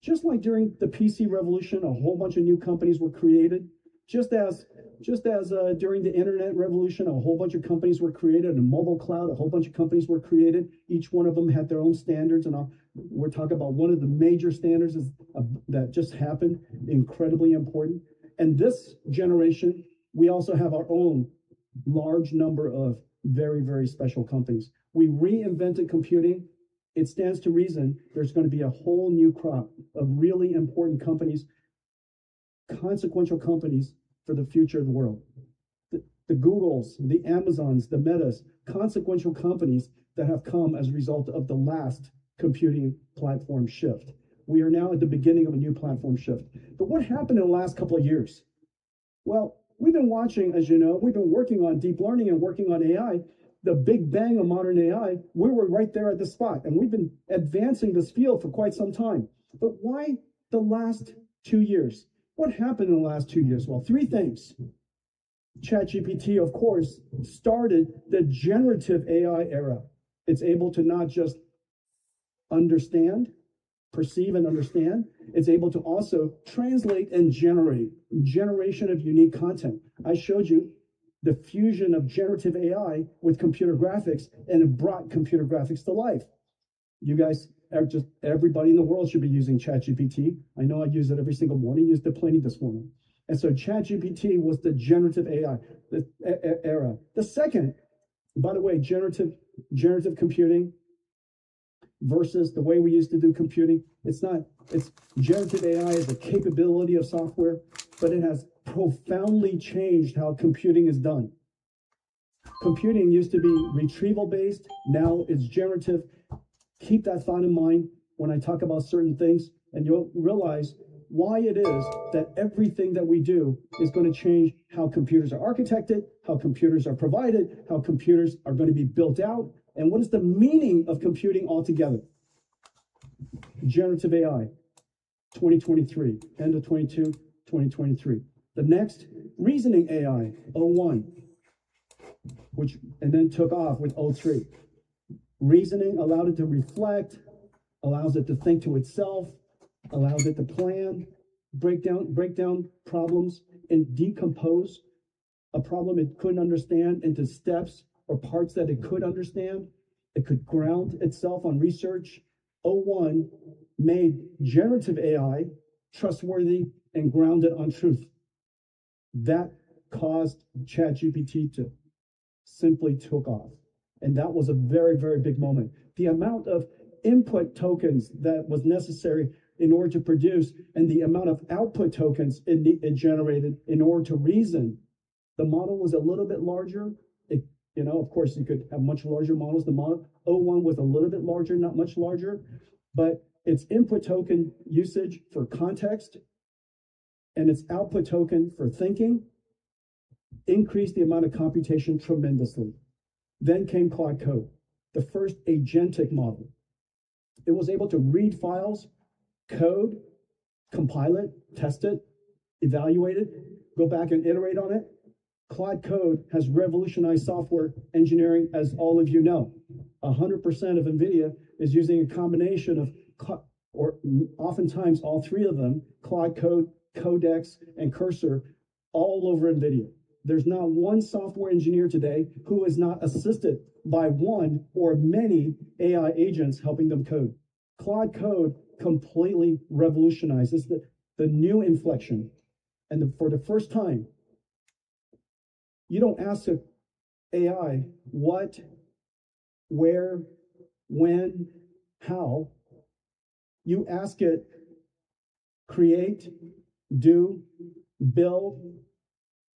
Just like during the PC revolution, a whole bunch of new companies were created. Just as during the internet revolution, a whole bunch of companies were created. In mobile cloud, a whole bunch of companies were created. Each one of them had their own standards. And we're talking about one of the major standards that just happened, incredibly important. And this generation, we also have our own large number of very, very special companies. We reinvented computing. It stands to reason there's going to be a whole new crop of really important companies, consequential companies for the future of the world. The Googles, the Amazons, the Metas, consequential companies that have come as a result of the last computing platform shift. We are now at the beginning of a new platform shift. But what happened in the last couple of years? Well, we've been watching, as you know, we've been working on deep learning and working on AI, the big bang of modern AI. We were right there at the spot, and we've been advancing this field for quite some time. But why the last 2 years? What happened in the last 2 years? Well, three things. ChatGPT, of course, started the generative AI era. It's able to not just understand, perceive and understand. It's able to also translate and generation of unique content. I showed you the fusion of generative AI with computer graphics, and it brought computer graphics to life. You guys, everybody in the world should be using ChatGPT. I know I use it every single morning, used it plenty this morning. And so ChatGPT was the generative AI era. The second, by the way, generative computing versus the way we used to do computing. It's generative AI is a capability of software, but it has profoundly changed how computing is done. Computing used to be retrieval based, now it's generative. Keep that thought in mind when I talk about certain things, and you'll realize why it is that everything that we do is going to change how computers are architected, how computers are provided, how computers are going to be built out, and what is the meaning of computing altogether. Generative AI, 2023, end of 22, 2023. The next, reasoning AI, 01, and then took off with 03. Reasoning allowed it to reflect, allows it to think to itself, allows it to plan, break down problems, and decompose a problem it couldn't understand into steps or parts that it could understand. It could ground itself on research. 01 made generative AI trustworthy and grounded on truth. That caused ChatGPT to simply took off. And that was a very, very big moment. The amount of input tokens that was necessary in order to produce and the amount of output tokens it generated in order to reason. The model was a little bit larger. Of course, you could have much larger models. The model 01 was a little bit larger, not much larger, but its input token usage for context and its output token for thinking increased the amount of computation tremendously. Then came Claude Code, the first agentic model. It was able to read files, code, compile it, test it, evaluate it, go back and iterate on it. Claude Code has revolutionized software engineering, as all of you know. 100% of NVIDIA is using a combination of, or oftentimes all three of them, Claude Code, Codex, and Cursor, all over NVIDIA. There's not one software engineer today who is not assisted by one or many AI agents helping them code. Claude Code completely revolutionizes the new inflection. And for the first time, you don't ask AI what, where, when, how. You ask it create, do, build.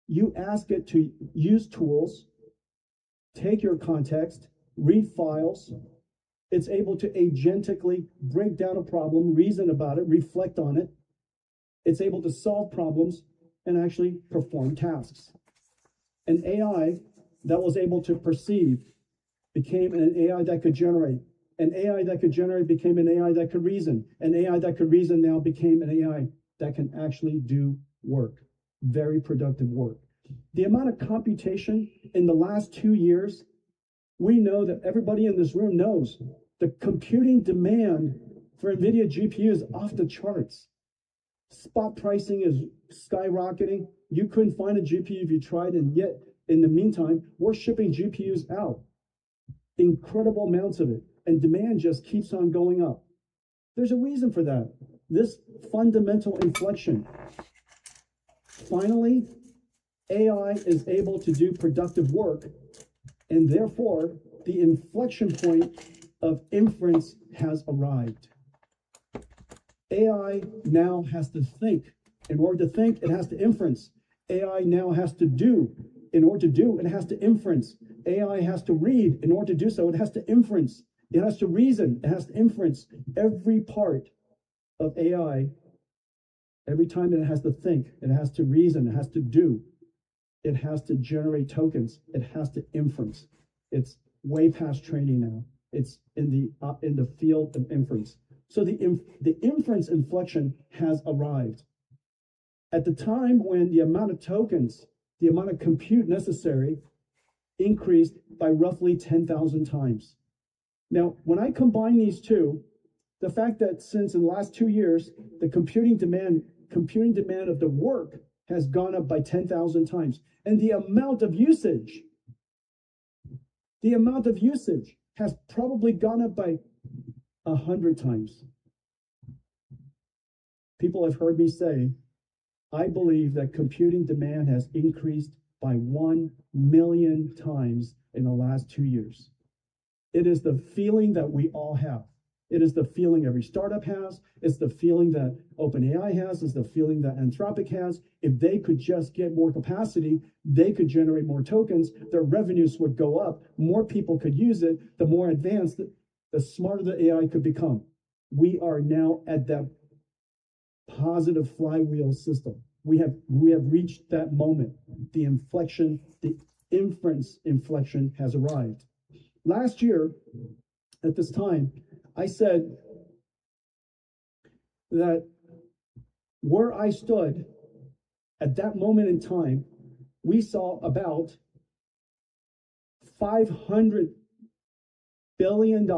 You ask it to use tools, take your context, read files. It's able to agentically break down a problem, reason about it, reflect on it. It's able to solve problems and actually perform tasks. An AI that was able to perceive became an AI that could generate. An AI that could generate became an AI that could reason. An AI that could reason now became an AI that can actually do work, very productive work. The amount of computation in the last 2 years, we know that everybody in this room knows the computing demand for NVIDIA GPU is off the charts. Spot pricing is skyrocketing. You couldn't find a GPU if you tried, and yet in the meantime, we're shipping GPUs out. Incredible amounts of it. And demand just keeps on going up. There's a reason for that. This fundamental inflection. Finally, AI is able to do productive work, and therefore the inflection point of inference has arrived. AI now has to think. In order to think, it has to inference. AI now has to do. In order to do, it has to inference. AI has to read. In order to do so, it has to inference. It has to reason. It has to inference. Every part of AI, every time it has to think, it has to reason, it has to do, it has to generate tokens, it has to inference. It's way past training now. It's in the field of inference. So the inference inflection has arrived. At the time when the amount of tokens, the amount of compute necessary increased by roughly 10,000 times. Now, when I combine these two, the fact that since in the last 2 years, the computing demand of the work has gone up by 10,000 times, and the amount of usage has probably gone up by 100 times. People have heard me say, I believe that computing demand has increased by 1 million times in the last 2 years. It is the feeling that we all have. It is the feeling every startup has. It's the feeling that OpenAI has. It's the feeling that Anthropic has. If they could just get more capacity, they could generate more tokens. Their revenues would go up. More people could use it. The more advanced, the smarter the AI could become. We are now at that positive flywheel system. We have reached that moment. The inflection, the inference inflection has arrived. Last year, at this time, I said that where I stood at that moment in time, we saw about $500 billion.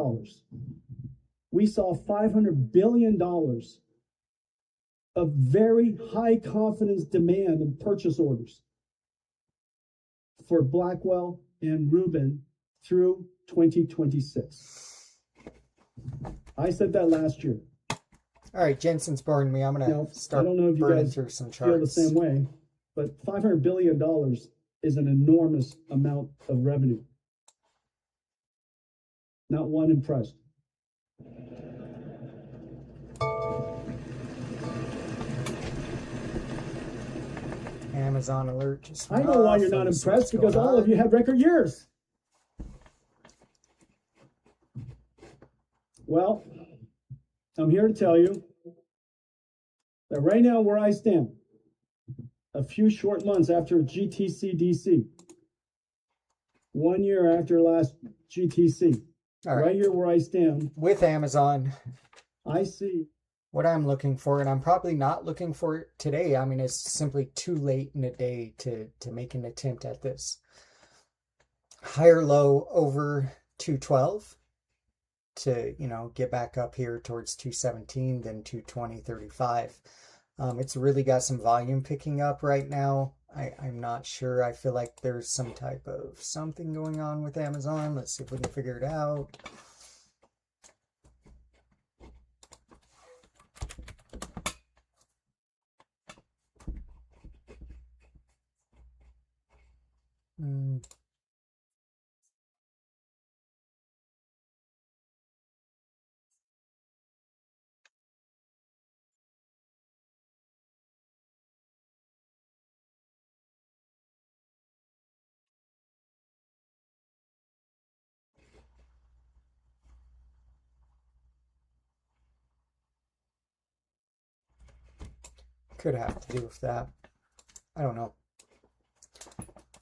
We saw $500 billion of very high confidence demand and purchase orders for Blackwell and Rubin through 2026. I said that last year. All right, Jensen's boring me. I'm going to start I don't know if you guys through some feel the charts. same way, but $500 billion is an enormous amount of revenue. Not one impressed. Amazon alert just I know why you're not impressed, because all of you had record years. Well, I'm here to tell you that right now where I stand, a few short months after GTC DC, 1 year after last GTC, right here where I stand, with Amazon, I see what I'm looking for, and I'm probably not looking for it today. I mean, it's simply too late in the day to make an attempt at this. Higher low over 212 to, you know, get back up here towards 217, then 220.35. It's really got some volume picking up right now. I'm not sure. I feel like there's some type of something going on with Amazon. Let's see if we can figure it out. Could have to do with that. I don't know.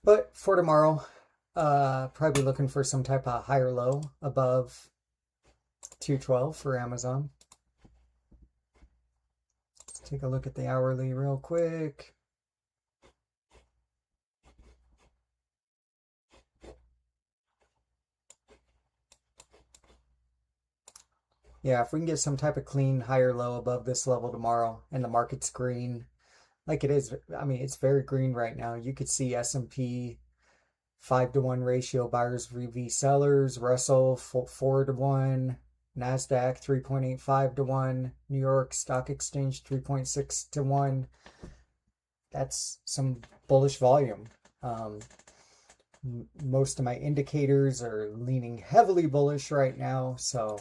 But for tomorrow, probably looking for some type of higher low above 212 for Amazon. Let's take a look at the hourly real quick. Yeah, if we can get some type of clean higher low above this level tomorrow and the market's green, like it is, I mean, it's very green right now. You could see S&P 5-to-1 ratio buyers v sellers, Russell 4-to-1, NASDAQ 3.85-to-1, New York Stock Exchange 3.6-to-1. That's some bullish volume. Most of my indicators are leaning heavily bullish right now, so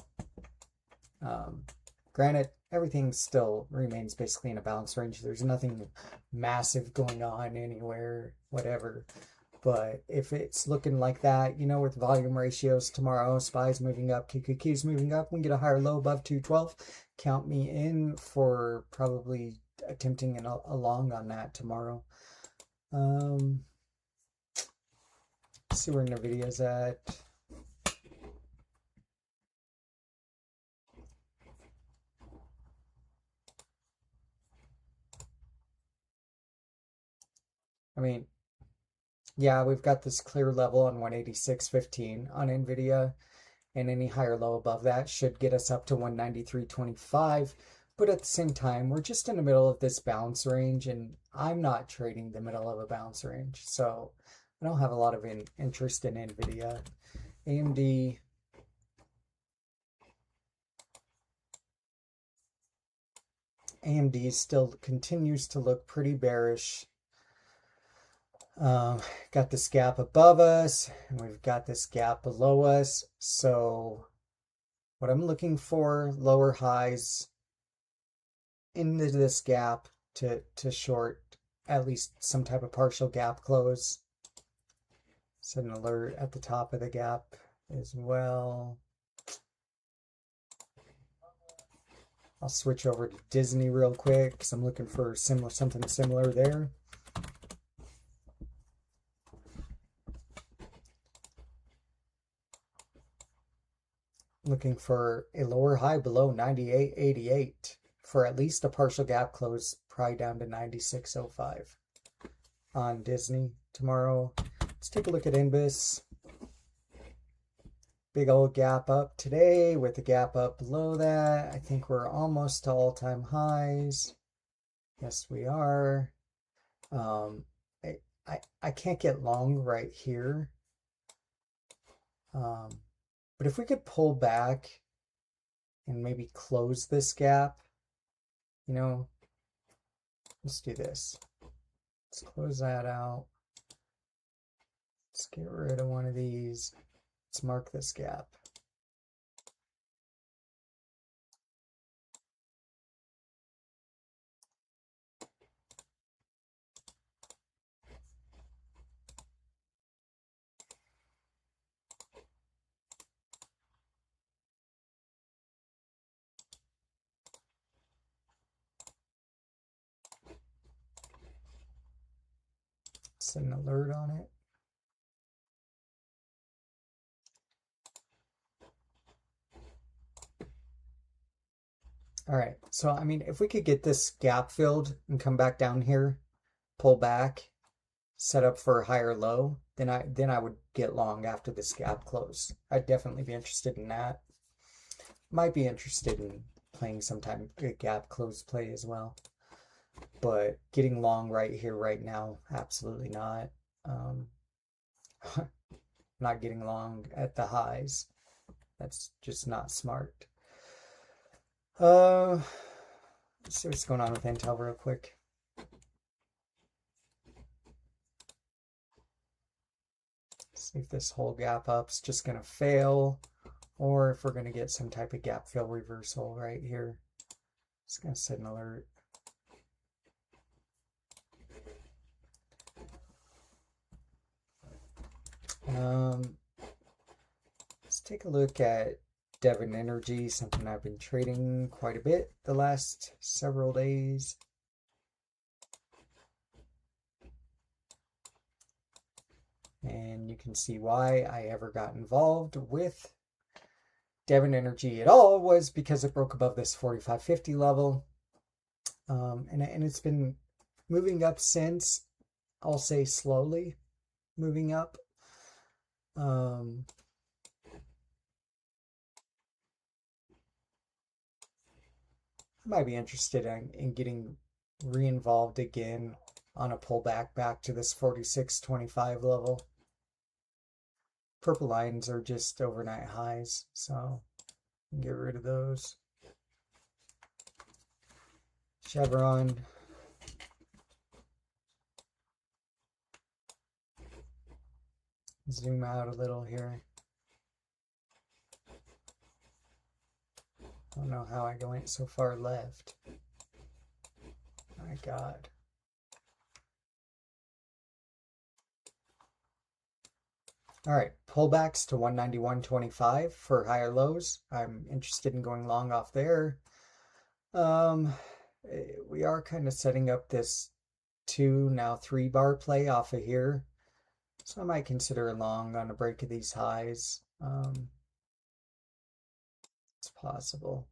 granted, everything still remains basically in a balance range. There's nothing massive going on anywhere, whatever. But if it's looking like that, you know, with volume ratios tomorrow, SPY's moving up, QQQ's moving up, we can get a higher low above 212. Count me in for probably attempting a long on that tomorrow. See where NVIDIA's at. I mean, yeah, we've got this clear level on 186.15 on NVIDIA, and any higher low above that should get us up to 193.25. But at the same time, we're just in the middle of this bounce range, and I'm not trading the middle of a bounce range. So I don't have a lot of interest in NVIDIA. AMD still continues to look pretty bearish. Got this gap above us, and we've got this gap below us. So What I'm looking for, lower highs into this gap to short at least some type of partial gap close. Set an alert at the top of the gap as well. I'll switch over to Disney real quick because I'm looking for something similar there. Looking for a lower high below 98.88 for at least a partial gap close, probably down to 96.05 on Disney tomorrow. Let's take a look at NBIS. Big old gap up today with the gap up below that. I think we're almost to all-time highs. Yes, we are. I can't get long right here. But if we could pull back and maybe close this gap, you know, let's do this. Let's close that out. Let's get rid of one of these. Let's mark this gap. Set an alert on it. All right, so I mean, if we could get this gap filled and come back down here, pull back, set up for a higher low, then I would get long after this gap close. I'd definitely be interested in that. Might be interested in playing some type of gap close play as well. But getting long right here, right now, absolutely not. Not getting long at the highs. That's just not smart. Let's see what's going on with Intel real quick. See if this whole gap up's just going to fail, or if we're going to get some type of gap fill reversal right here. Just going to set an alert. Let's take a look at Devon Energy, something I've been trading quite a bit the last several days. And you can see why I ever got involved with Devon Energy at all was because it broke above this 45.50 level. And it's been moving up since, I'll say slowly moving up. I might be interested in getting re-involved again on a pullback back to this 46.25 level. Purple lines are just overnight highs, so get rid of those. Chevron. Zoom out a little here. I don't know how I went so far left. My God. All right, pullbacks to 191.25 for higher lows. I'm interested in going long off there. We are kind of setting up this 2, now 3 bar play off of here. So I might consider a long on a break of these highs. It's possible.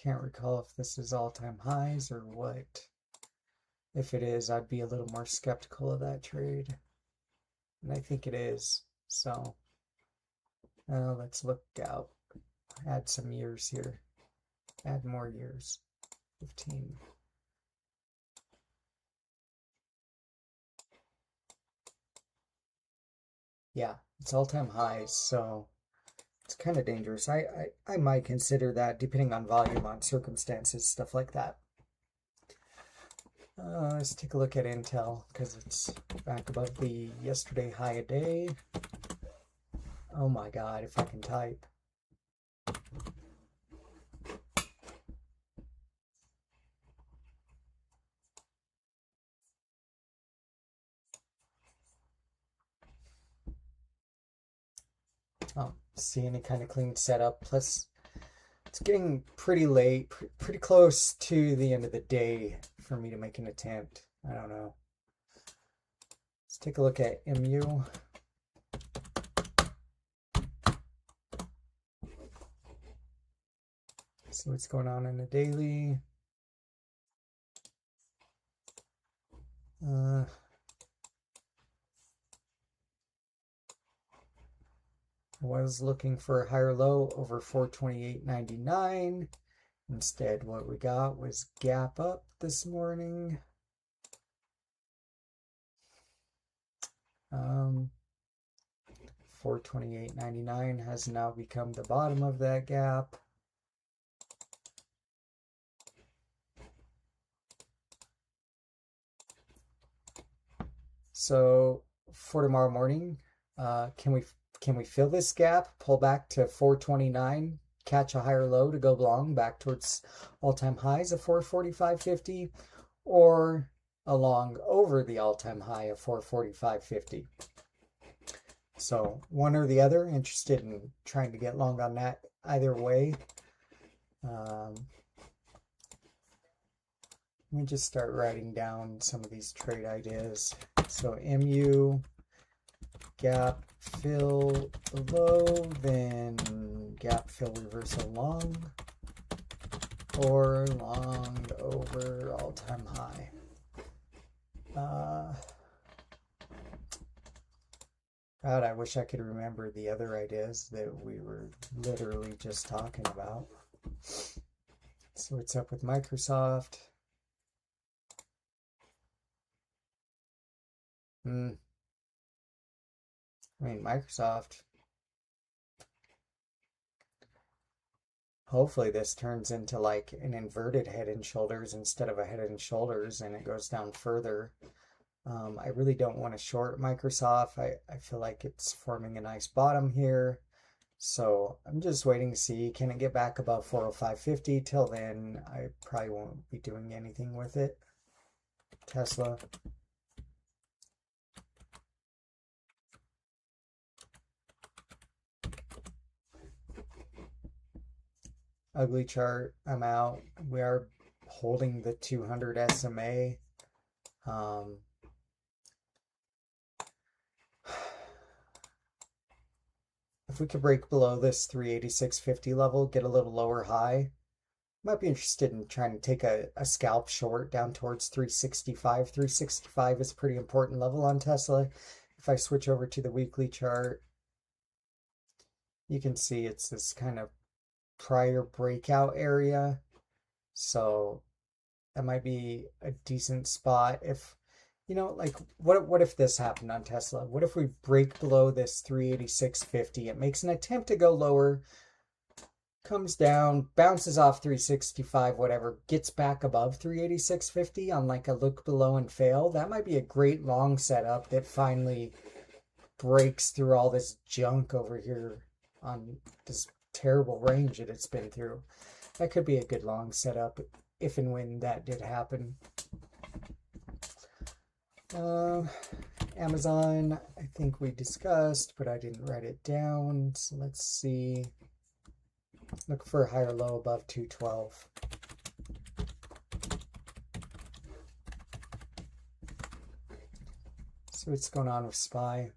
Can't recall if this is all-time highs or what. If it is, I'd be a little more skeptical of that trade. And I think it is. So let's look out. Add some years here. Add more years. 15. Yeah, it's all-time highs, so It's kind of dangerous. I might consider that depending on volume, on circumstances, stuff like that. Let's take a look at Intel because it's back above the yesterday high a day. Oh my God, if I can type. Oh, see any kind of clean setup. Plus, it's getting pretty late, pretty close to the end of the day for me to make an attempt. I don't know. Let's take a look at MU. See what's going on in the daily. I was looking for a higher low over 428.99. Instead, what we got was gap up this morning. 428.99 has now become the bottom of that gap. So for tomorrow morning, can we fill this gap, pull back to 429, catch a higher low to go long back towards all-time highs of 445.50, or along over the all-time high of 445.50? So one or the other. Interested in trying to get long on that either way. Let me just start writing down some of these trade ideas. So MU, gap fill below, then gap fill reversal long, or long over all-time high. God, I wish I could remember the other ideas that we were literally just talking about. So what's up with Microsoft? I mean, Microsoft. Hopefully this turns into like an inverted head and shoulders instead of a head and shoulders, and it goes down further. I really don't want to short Microsoft. I feel like it's forming a nice bottom here. So I'm just waiting to see, can it get back above 405.50? Till then, I probably won't be doing anything with it. Tesla. Ugly chart, I'm out. We are holding the 200 SMA. If we could break below this 386.50 level, get a little lower high, might be interested in trying to take a scalp short down towards 365. 365 is a pretty important level on Tesla. If I switch over to the weekly chart, you can see it's this kind of prior breakout area. So that might be a decent spot. If, you know, like what if this happened on Tesla? What if we break below this 386.50? It makes an attempt to go lower, comes down, bounces off 365, whatever, gets back above 386.50 on like a look below and fail. That might be a great long setup that finally breaks through all this junk over here on this terrible range that it's been through. That could be a good long setup if and when that did happen. Amazon, I think we discussed, but I didn't write it down. So let's see. Look for a higher low above 212. So what's going on with SPY?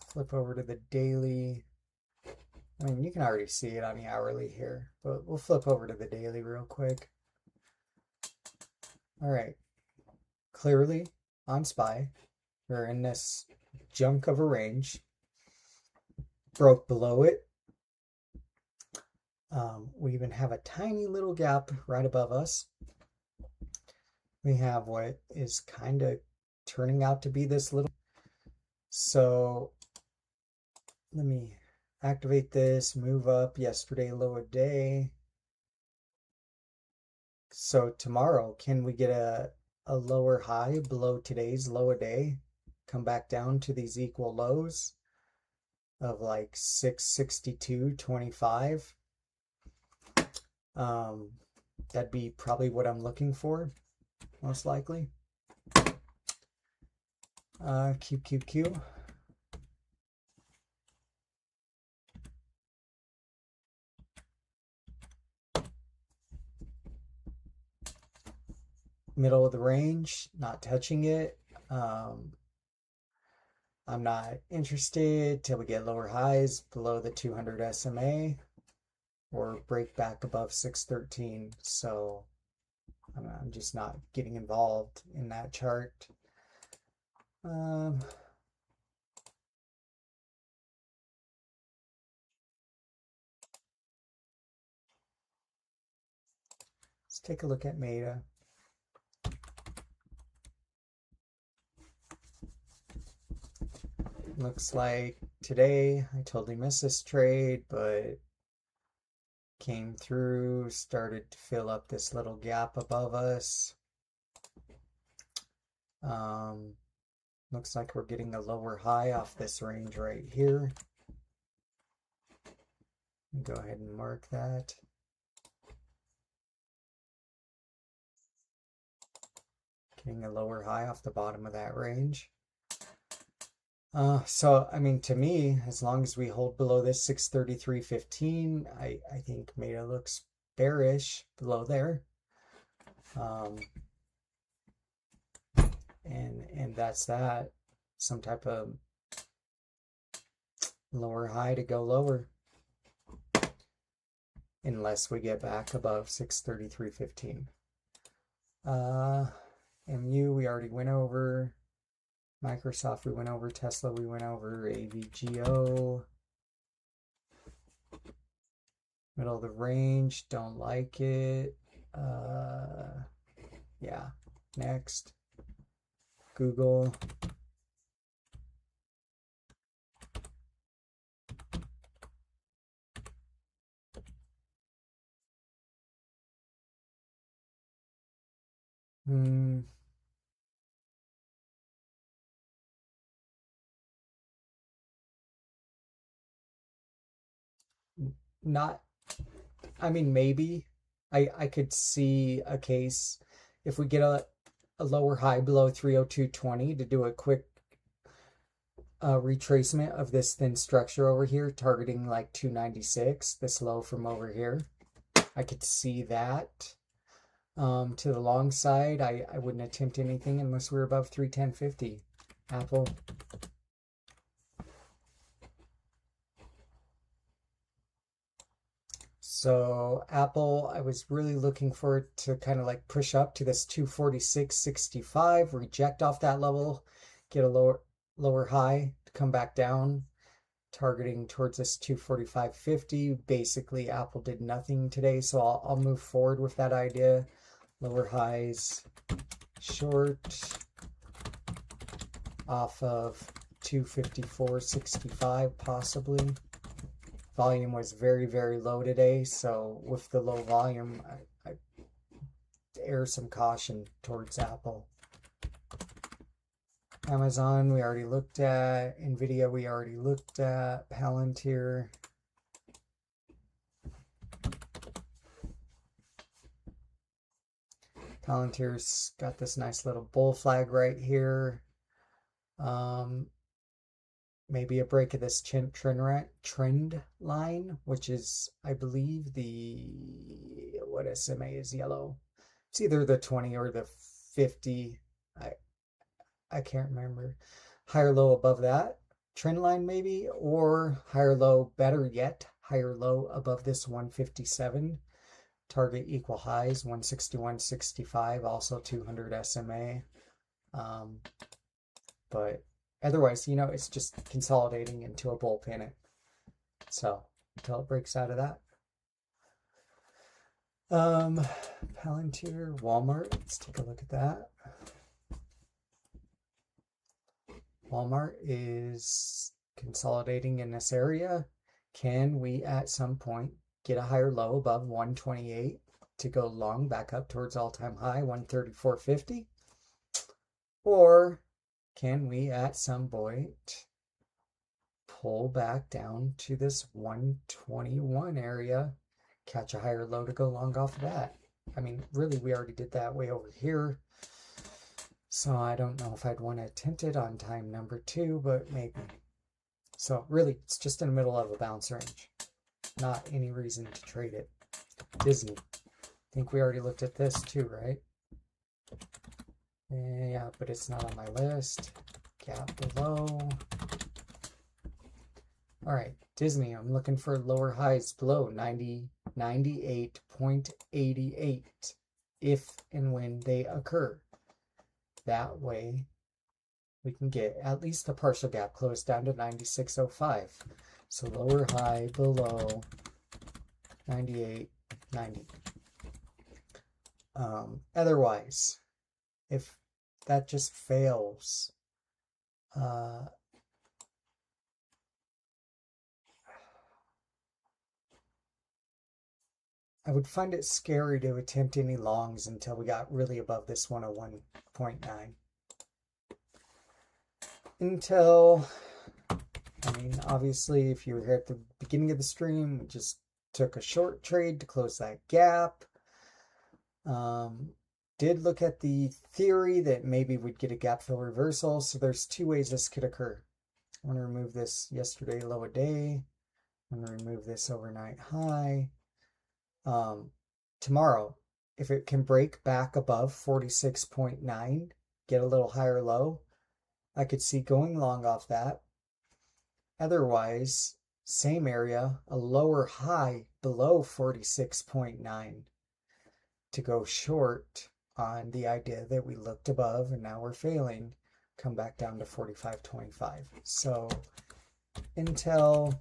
Flip over to the daily. I mean, you can already see it on the hourly here, but we'll flip over to the daily real quick. All right. Clearly, on SPY, we're in this junk of a range. Broke below it. We even have a tiny little gap right above us. We have what is kind of turning out to be this little. So let me activate this, move up, yesterday low a day. So tomorrow, can we get a lower high below today's low a day? Come back down to these equal lows of like 662.25. That'd be probably what I'm looking for, most likely. QQQ. Middle of the range, not touching it. I'm not interested till we get lower highs below the 200 SMA or break back above 613. So I'm just not getting involved in that chart. Let's take a look at Meta. Looks like today I totally missed this trade, but came through, started to fill up this little gap above us. Looks like we're getting a lower high off this range right here. Go ahead and mark that. Getting a lower high off the bottom of that range. So, I mean, to me, as long as we hold below this 633.15, I think Meta looks bearish below there. And that's that. Some type of lower high to go lower. Unless we get back above 633.15. MU, we already went over. Microsoft, we went over. Tesla, we went over. AVGO. Middle of the range, don't like it. Yeah, next. Google. Not, I mean, maybe I could see a case if we get a lower high below 302.20 to do a quick retracement of this thin structure over here, targeting like 296, this low from over here. I could see that. To the long side, I wouldn't attempt anything unless we're above 310.50. Apple. So Apple, I was really looking for it to kind of like push up to this 246.65, reject off that level, get a lower high to come back down, targeting towards this 245.50. Basically, Apple did nothing today, so I'll move forward with that idea. Lower highs, short off of 254.65 possibly. Volume was very, very low today, so with the low volume, I air some caution towards Apple. Amazon, we already looked at. NVDA, we already looked at. Palantir. Palantir's got this nice little bull flag right here. Maybe a break of this trend line, which is, I believe, what SMA is yellow? It's either the 20 or the 50. I can't remember. Higher low above that trend line maybe, or higher low, better yet, higher low above this 157. Target equal highs, 161.65, also 200 SMA. But otherwise, you know, it's just consolidating into a bull panic. So until it breaks out of that. Palantir, Walmart, let's take a look at that. Walmart is consolidating in this area. Can we at some point get a higher low above 128 to go long back up towards all-time high 134.50? Or can we at some point pull back down to this 121 area, catch a higher low to go long off of that? I mean, really, we already did that way over here. So I don't know if I'd want to attempt it on time number 2, but maybe. So really, it's just in the middle of a bounce range. Not any reason to trade it. Disney. I think we already looked at this too, right? Yeah, but it's not on my list. Gap below. All right, Disney, I'm looking for lower highs below 98.88 if and when they occur. That way, we can get at least a partial gap close down to 96.05. So lower high below 98.90. Otherwise, if that just fails, I would find it scary to attempt any longs until we got really above this 101.9. Until, I mean, obviously, if you were here at the beginning of the stream, we just took a short trade to close that gap. Did look at the theory that maybe we'd get a gap fill reversal. So there's 2 ways this could occur. I'm going to remove this yesterday low a day. I'm going to remove this overnight high. Tomorrow, if it can break back above 46.9, get a little higher low, I could see going long off that. Otherwise, same area, a lower high below 46.9 to go short on the idea that we looked above and now we're failing, come back down to 45.25. So until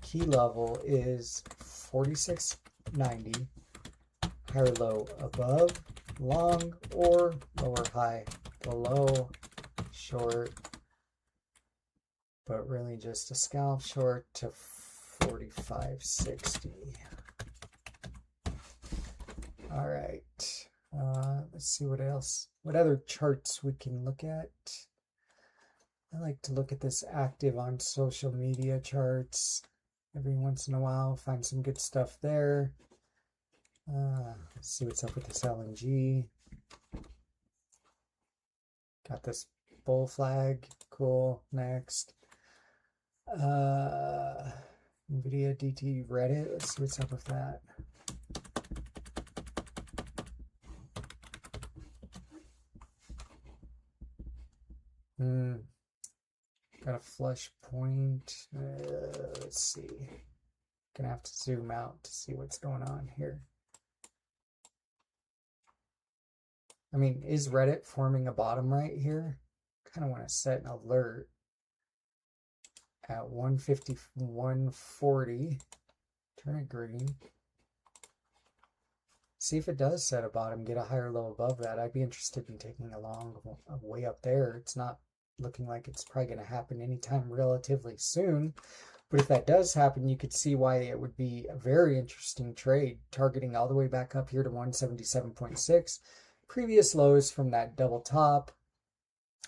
key level is 46.90, higher low above long or lower high below short, but really just a scalp short to 45.60. All right, let's see what else, what other charts we can look at. I like to look at this active on social media charts every once in a while, find some good stuff there. Let's see what's up with this LNG. Got this bull flag, cool. Next, NVDA DT Reddit. Let's see what's up with that. Got a flush point. Let's see. Gonna have to zoom out to see what's going on here. I mean, is Reddit forming a bottom right here? Kind of want to set an alert at 150, 140. Turn it green. See if it does set a bottom, get a higher low above that. I'd be interested in taking a long way up there. It's not looking like it's probably going to happen anytime relatively soon. But if that does happen, you could see why it would be a very interesting trade, targeting all the way back up here to 177.6. Previous lows from that double top.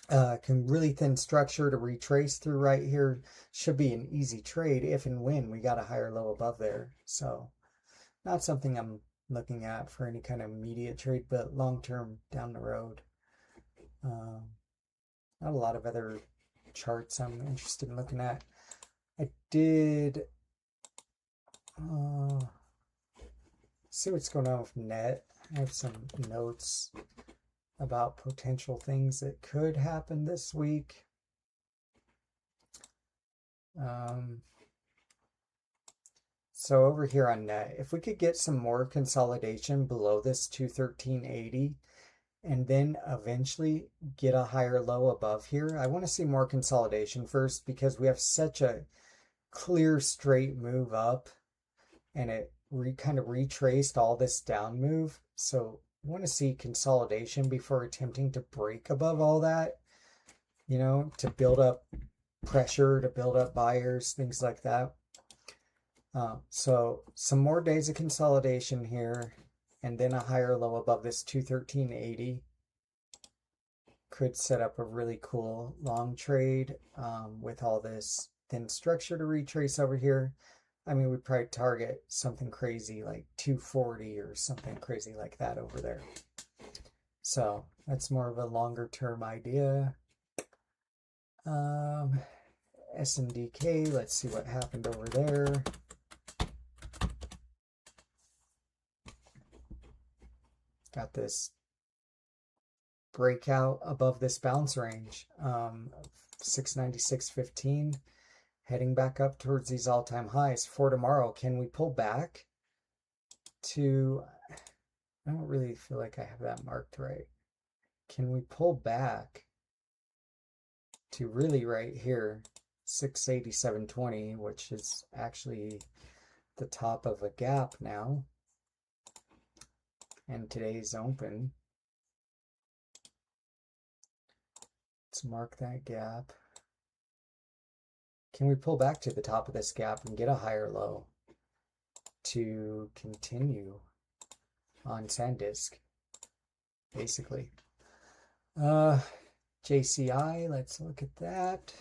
Can really thin structure to retrace through right here. Should be an easy trade if and when we got a higher low above there. So not something I'm looking at for any kind of immediate trade, but long-term down the road. Not a lot of other charts I'm interested in looking at. I did see what's going on with net. I have some notes about potential things that could happen this week. So over here on net, if we could get some more consolidation below this 213.80 and then eventually get a higher low above here, I want to see more consolidation first because we have such a clear straight move up and it kind of retraced all this down move. So I want to see consolidation before attempting to break above all that. you know, to build up pressure, to build up buyers, things like that. So some more days of consolidation here, and then a higher low above this 213.80 could set up a really cool long trade with all this thin structure to retrace over here. I mean, we'd probably target something crazy like 240 or something crazy like that over there. So that's more of a longer term idea. SNDK, let's see what happened over there. Got this breakout above this bounce range, 696.15, heading back up towards these all-time highs for tomorrow. Can we pull back to, I don't really feel like I have that marked right. Can we pull back to really right here, 687.20, which is actually the top of a gap now, and today's open. Let's mark that gap. Can we pull back to the top of this gap and get a higher low to continue on SanDisk, basically? JCI, let's look at that.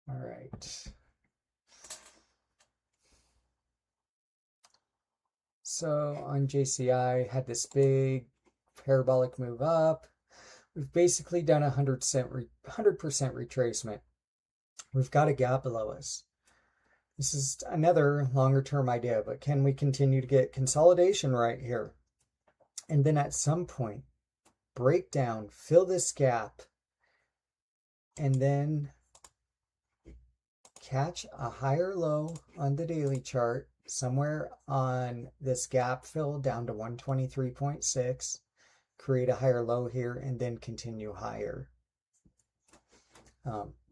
All right. So on JCI, had this big parabolic move up. We've basically done 100% retracement. We've got a gap below us. This is another longer term idea, but can we continue to get consolidation right here? And then at some point, break down, fill this gap, and then catch a higher low on the daily chart, somewhere on this gap fill down to 123.6, create a higher low here, and then continue higher.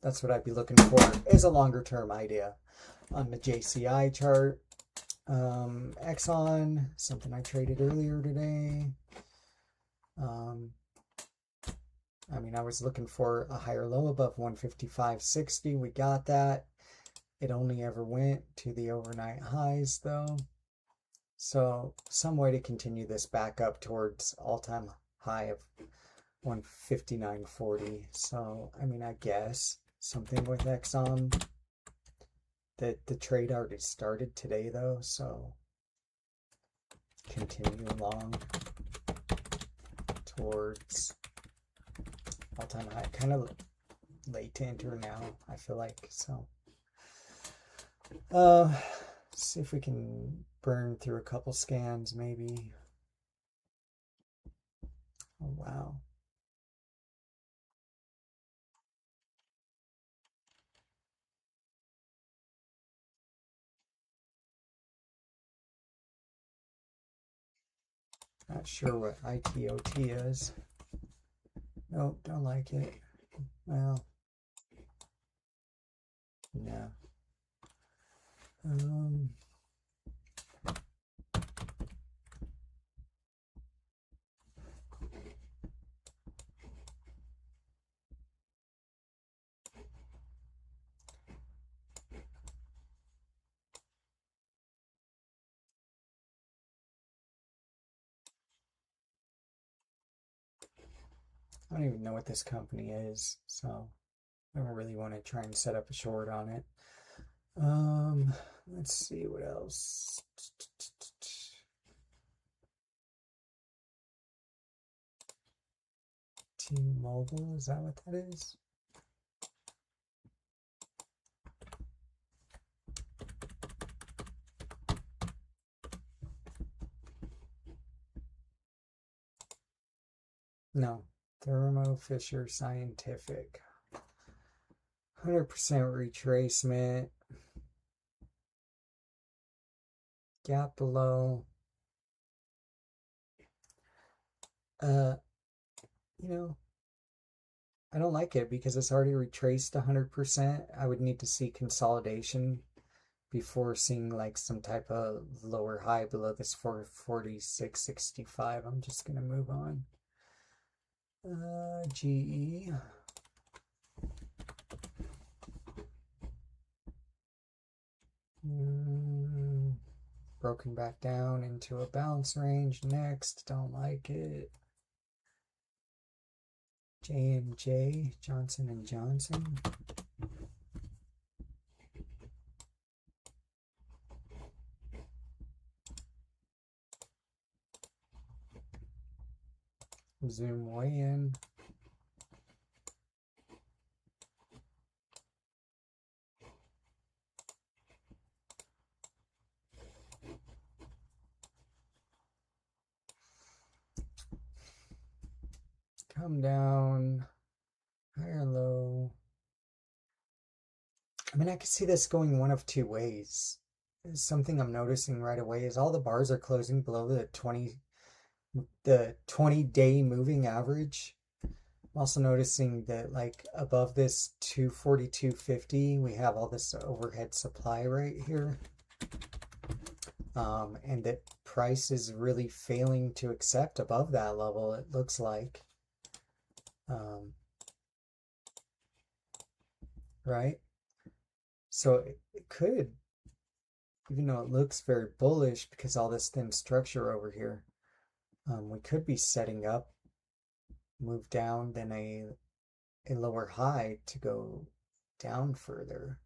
That's what I'd be looking for as a longer term idea. On the JCI chart, Exxon, something I traded earlier today. I mean, I was looking for a higher low above 155.60. We got that. It only ever went to the overnight highs though. So some way to continue this back up towards all-time high of 159.40. So, I mean, I guess something with Exxon. The trade already started today though, so continue along towards all-time high. Kind of late to enter now, I feel like. So see if we can burn through a couple scans maybe. Oh wow. Not sure what ITOT is. Nope, don't like it. Well, no. I don't even know what this company is, so I don't really want to try and set up a short on it. Let's see what else. T-Mobile, is that what that is? No, Thermo Fisher Scientific. 100% retracement. Gap below. You know, I don't like it because it's already retraced 100%. I would need to see consolidation before seeing like some type of lower high below this 446.65. I'm just gonna move on. GE. Broken back down into a bounce range. Next, don't like it. J&J, Johnson & Johnson. Zoom way in. Come down, higher low. I mean, I could see this going one of two ways. Something I'm noticing right away is all the bars are closing below the 20-day moving average. I'm also noticing that like above this 242.50, we have all this overhead supply right here. And that price is really failing to accept above that level, it looks like. Right? So it could, even though it looks very bullish because all this thin structure over here, we could be setting up, move down, then a lower high to go down further.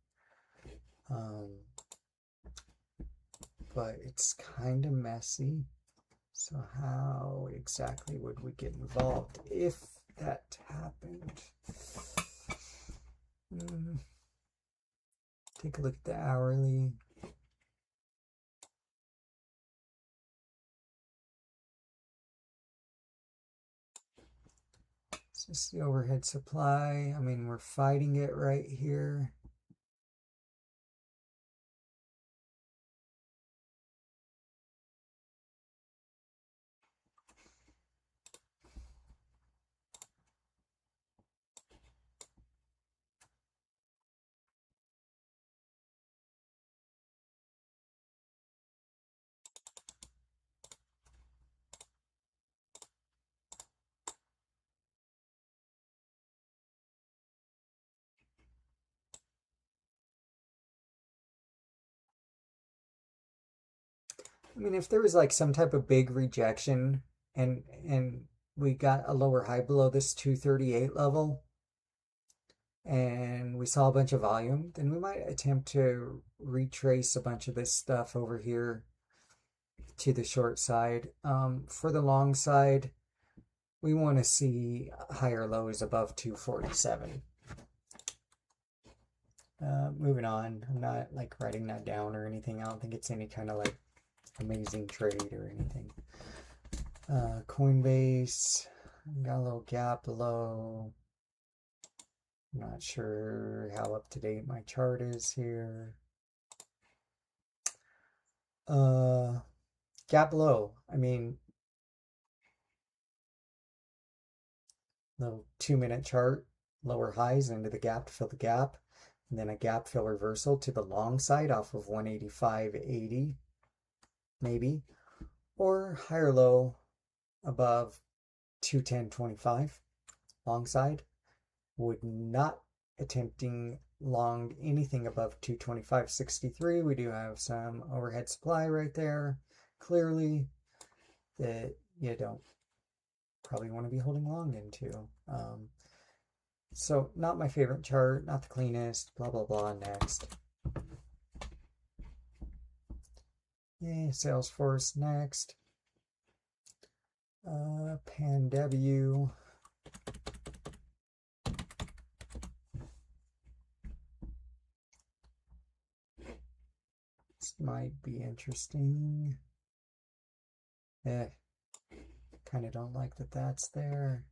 But it's kind of messy. So how exactly would we get involved if that happened? Take a look at the hourly. Is this the overhead supply? I mean, we're fighting it right here. I mean, if there was like some type of big rejection and we got a lower high below this 238 level and we saw a bunch of volume, then we might attempt to retrace a bunch of this stuff over here to the short side. For the long side, we want to see higher lows above 247. Moving on, I'm not like writing that down or anything. I don't think it's any kind of like amazing trade or anything. Coinbase got a little gap low. I'm not sure how up to date my chart is here. Gap low. I mean, little 2-minute chart, lower highs into the gap to fill the gap, and then a gap fill reversal to the long side off of 185.80. Maybe, or higher low above 210.25 long side. Would not attempting long anything above 225.63. We do have some overhead supply right there clearly that you don't probably want to be holding long into. So not my favorite chart, not the cleanest, blah blah blah. Next. Salesforce next. PanW. This might be interesting. Kind of don't like that that's there.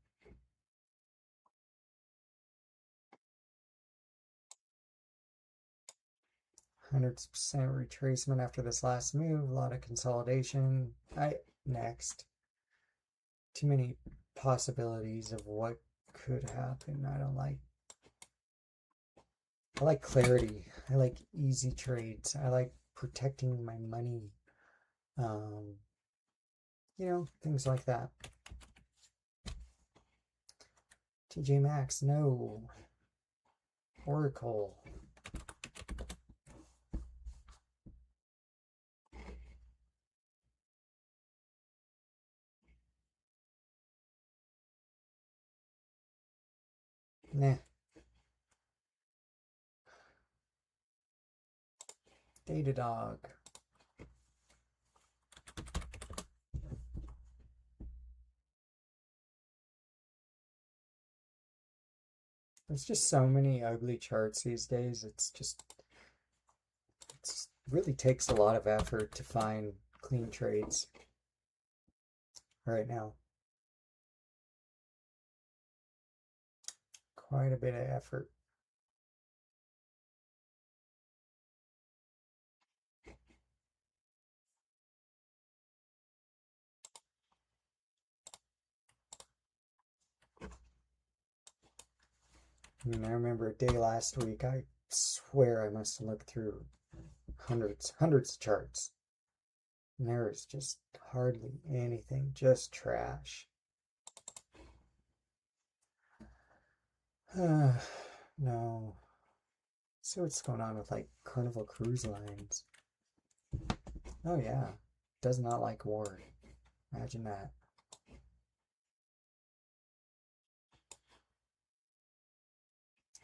Hundreds percent retracement after this last move. A lot of consolidation. Next. Too many possibilities of what could happen. I don't like I like clarity. I like easy trades. I like protecting my money. You know, things like that. TJ Maxx, no. Oracle. Nah. Datadog. There's just so many ugly charts these days. It really takes a lot of effort to find clean trades right now. Quite a bit of effort. I mean, I remember a day last week, I swear I must have looked through hundreds of charts. And there was just hardly anything, just trash. No. See what's going on with like Carnival Cruise Lines. Oh yeah, does not like war. Imagine that.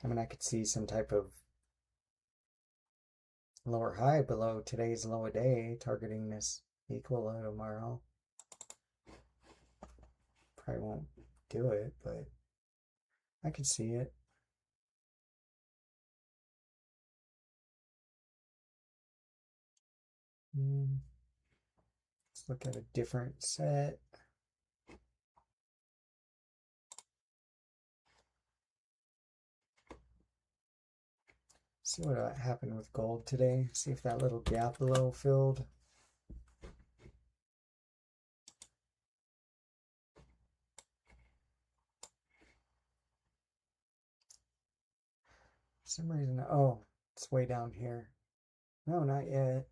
I mean, I could see some type of lower high below today's low a day, targeting this equal low tomorrow. Probably won't do it, but I could see it. Let's look at a different set. See what happened with gold today. See if that little gap below filled. For some reason, oh, it's way down here. No, not yet.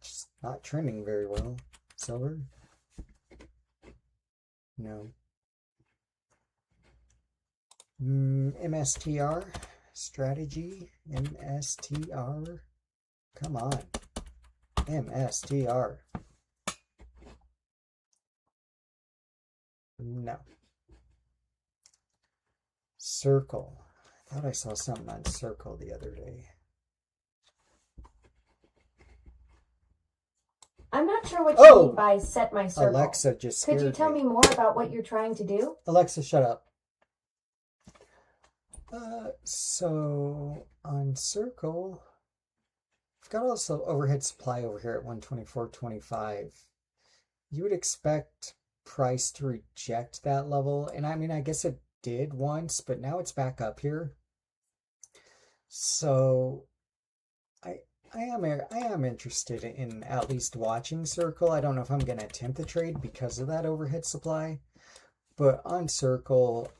Just not trending very well. Silver? No. MSTR strategy. MSTR. Come on. MSTR. No. Circle. I thought I saw something on Circle the other day. I'm not sure what you mean by set my circle. Alexa just scared me. Could you tell me more about what you're trying to do? Alexa, shut up. So on Circle, I've got also overhead supply over here at 124.25. You would expect price to reject that level, and I mean, I guess it did once, but now it's back up here. So I am interested in at least watching Circle. I don't know if I'm going to attempt the trade because of that overhead supply, but on Circle,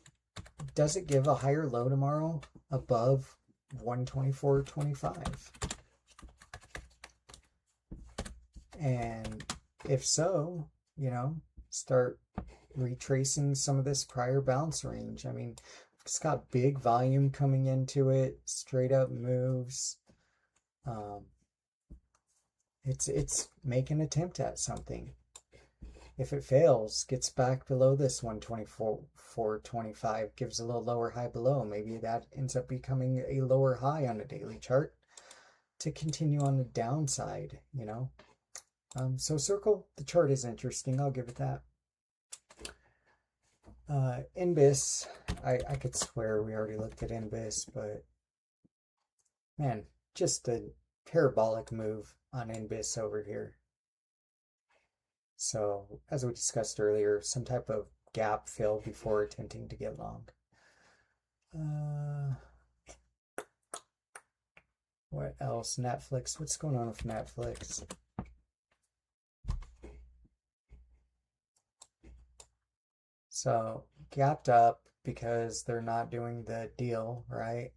does it give a higher low tomorrow above 124.25? And if so, you know, start retracing some of this prior bounce range. I mean, it's got big volume coming into it, straight up moves. It's making an attempt at something. If it fails, gets back below this 124.25, gives a little lower high below, maybe that ends up becoming a lower high on a daily chart to continue on the downside, you know. So Circle, the chart is interesting, I'll give it that. NBIS, I could swear we already looked at NBIS, but man, just a parabolic move on NBIS over here. So, as we discussed earlier, some type of gap fill before attempting to get long. What else? Netflix. What's going on with Netflix? So, gapped up because they're not doing the deal, right?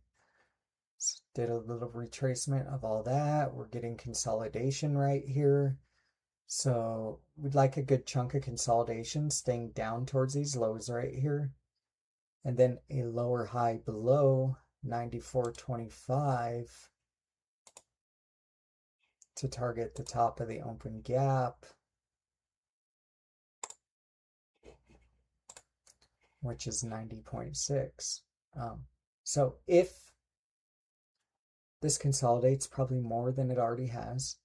So did a little retracement of all that. We're getting consolidation right here. So we'd like a good chunk of consolidation staying down towards these lows right here. And then a lower high below 94.25 to target the top of the open gap, which is 90.6. So if this consolidates probably more than it already has,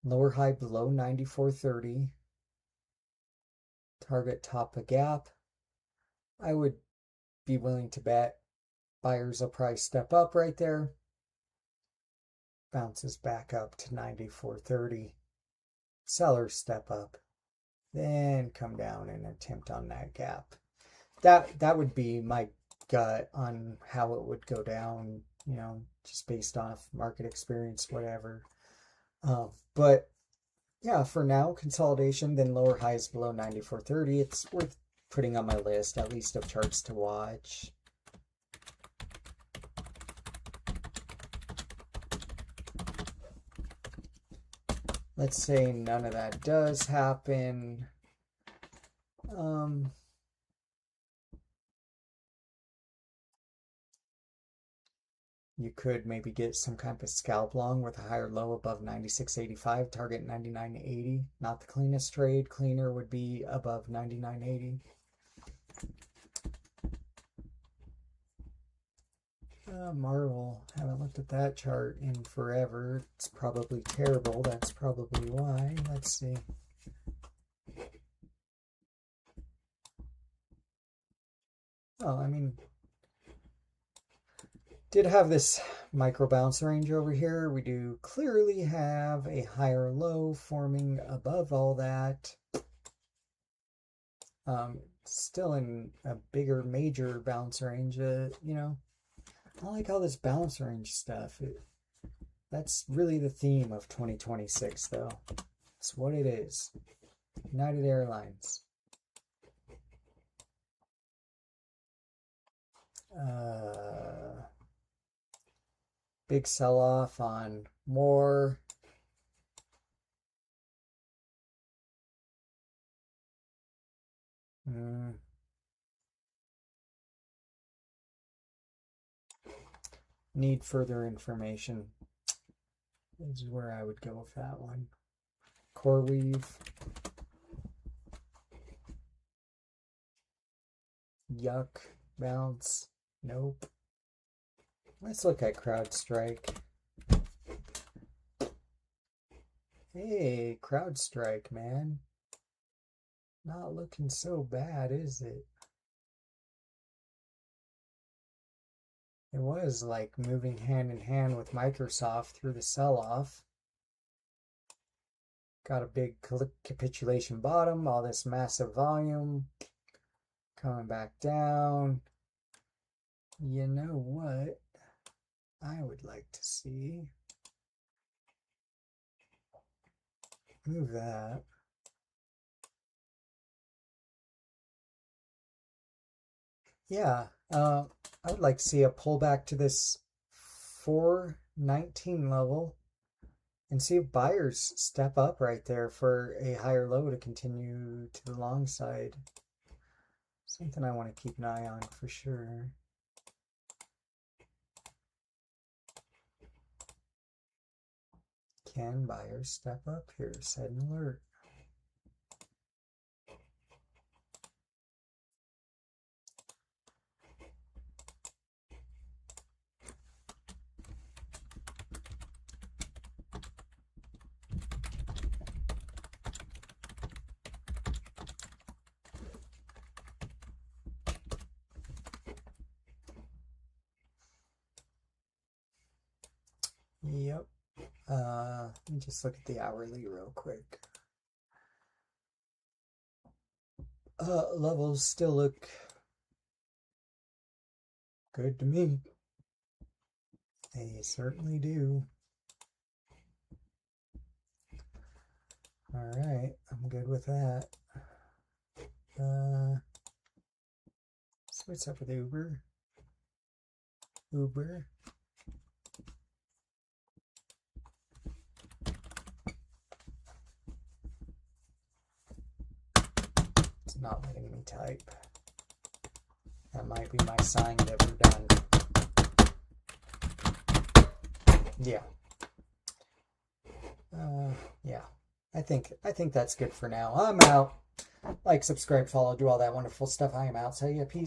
lower high below 94.30, target top of gap, I would be willing to bet buyers will probably step up right there, bounces back up to 94.30, sellers step up, then come down and attempt on that gap. That would be my gut on how it would go down, you know, just based off market experience, whatever. But yeah, for now, consolidation, then lower highs below 94.30. It's worth putting on my list, at least of charts to watch. Let's say none of that does happen. You could maybe get some kind of scalp long with a higher low above 96.85, target 99.80. Not the cleanest trade. Cleaner would be above 99.80. Marvel, haven't looked at that chart in forever. It's probably terrible. That's probably why. Let's see. Oh, I mean, did have this micro bounce range over here. We do clearly have a higher low forming above all that. Still in a bigger major bounce range. You know, I like all this bounce range stuff. That's really the theme of 2026, though. It's what it is. United Airlines. Big sell-off on more. Need further information. This is where I would go with that one. CoreWeave. Yuck. Bounce. Nope. Let's look at CrowdStrike. Hey, CrowdStrike, man. Not looking so bad, is it? It was like moving hand in hand with Microsoft through the sell-off. Got a big capitulation bottom, all this massive volume. Coming back down. You know what I would like to see? Move that. Yeah, I would like to see a pullback to this 419 level and see if buyers step up right there for a higher low to continue to the long side. Something I want to keep an eye on for sure. Can buyers step up here? Set an alert. Yep. Let me just look at the hourly real quick. Levels still look good to me. They certainly do. All right, I'm good with that. What's up with Uber? Uber. It's not letting me type. That might be my sign that we're done. Yeah. Yeah. I think that's good for now. I'm out. Like, subscribe, follow, do all that wonderful stuff. I am out. So yeah, peace.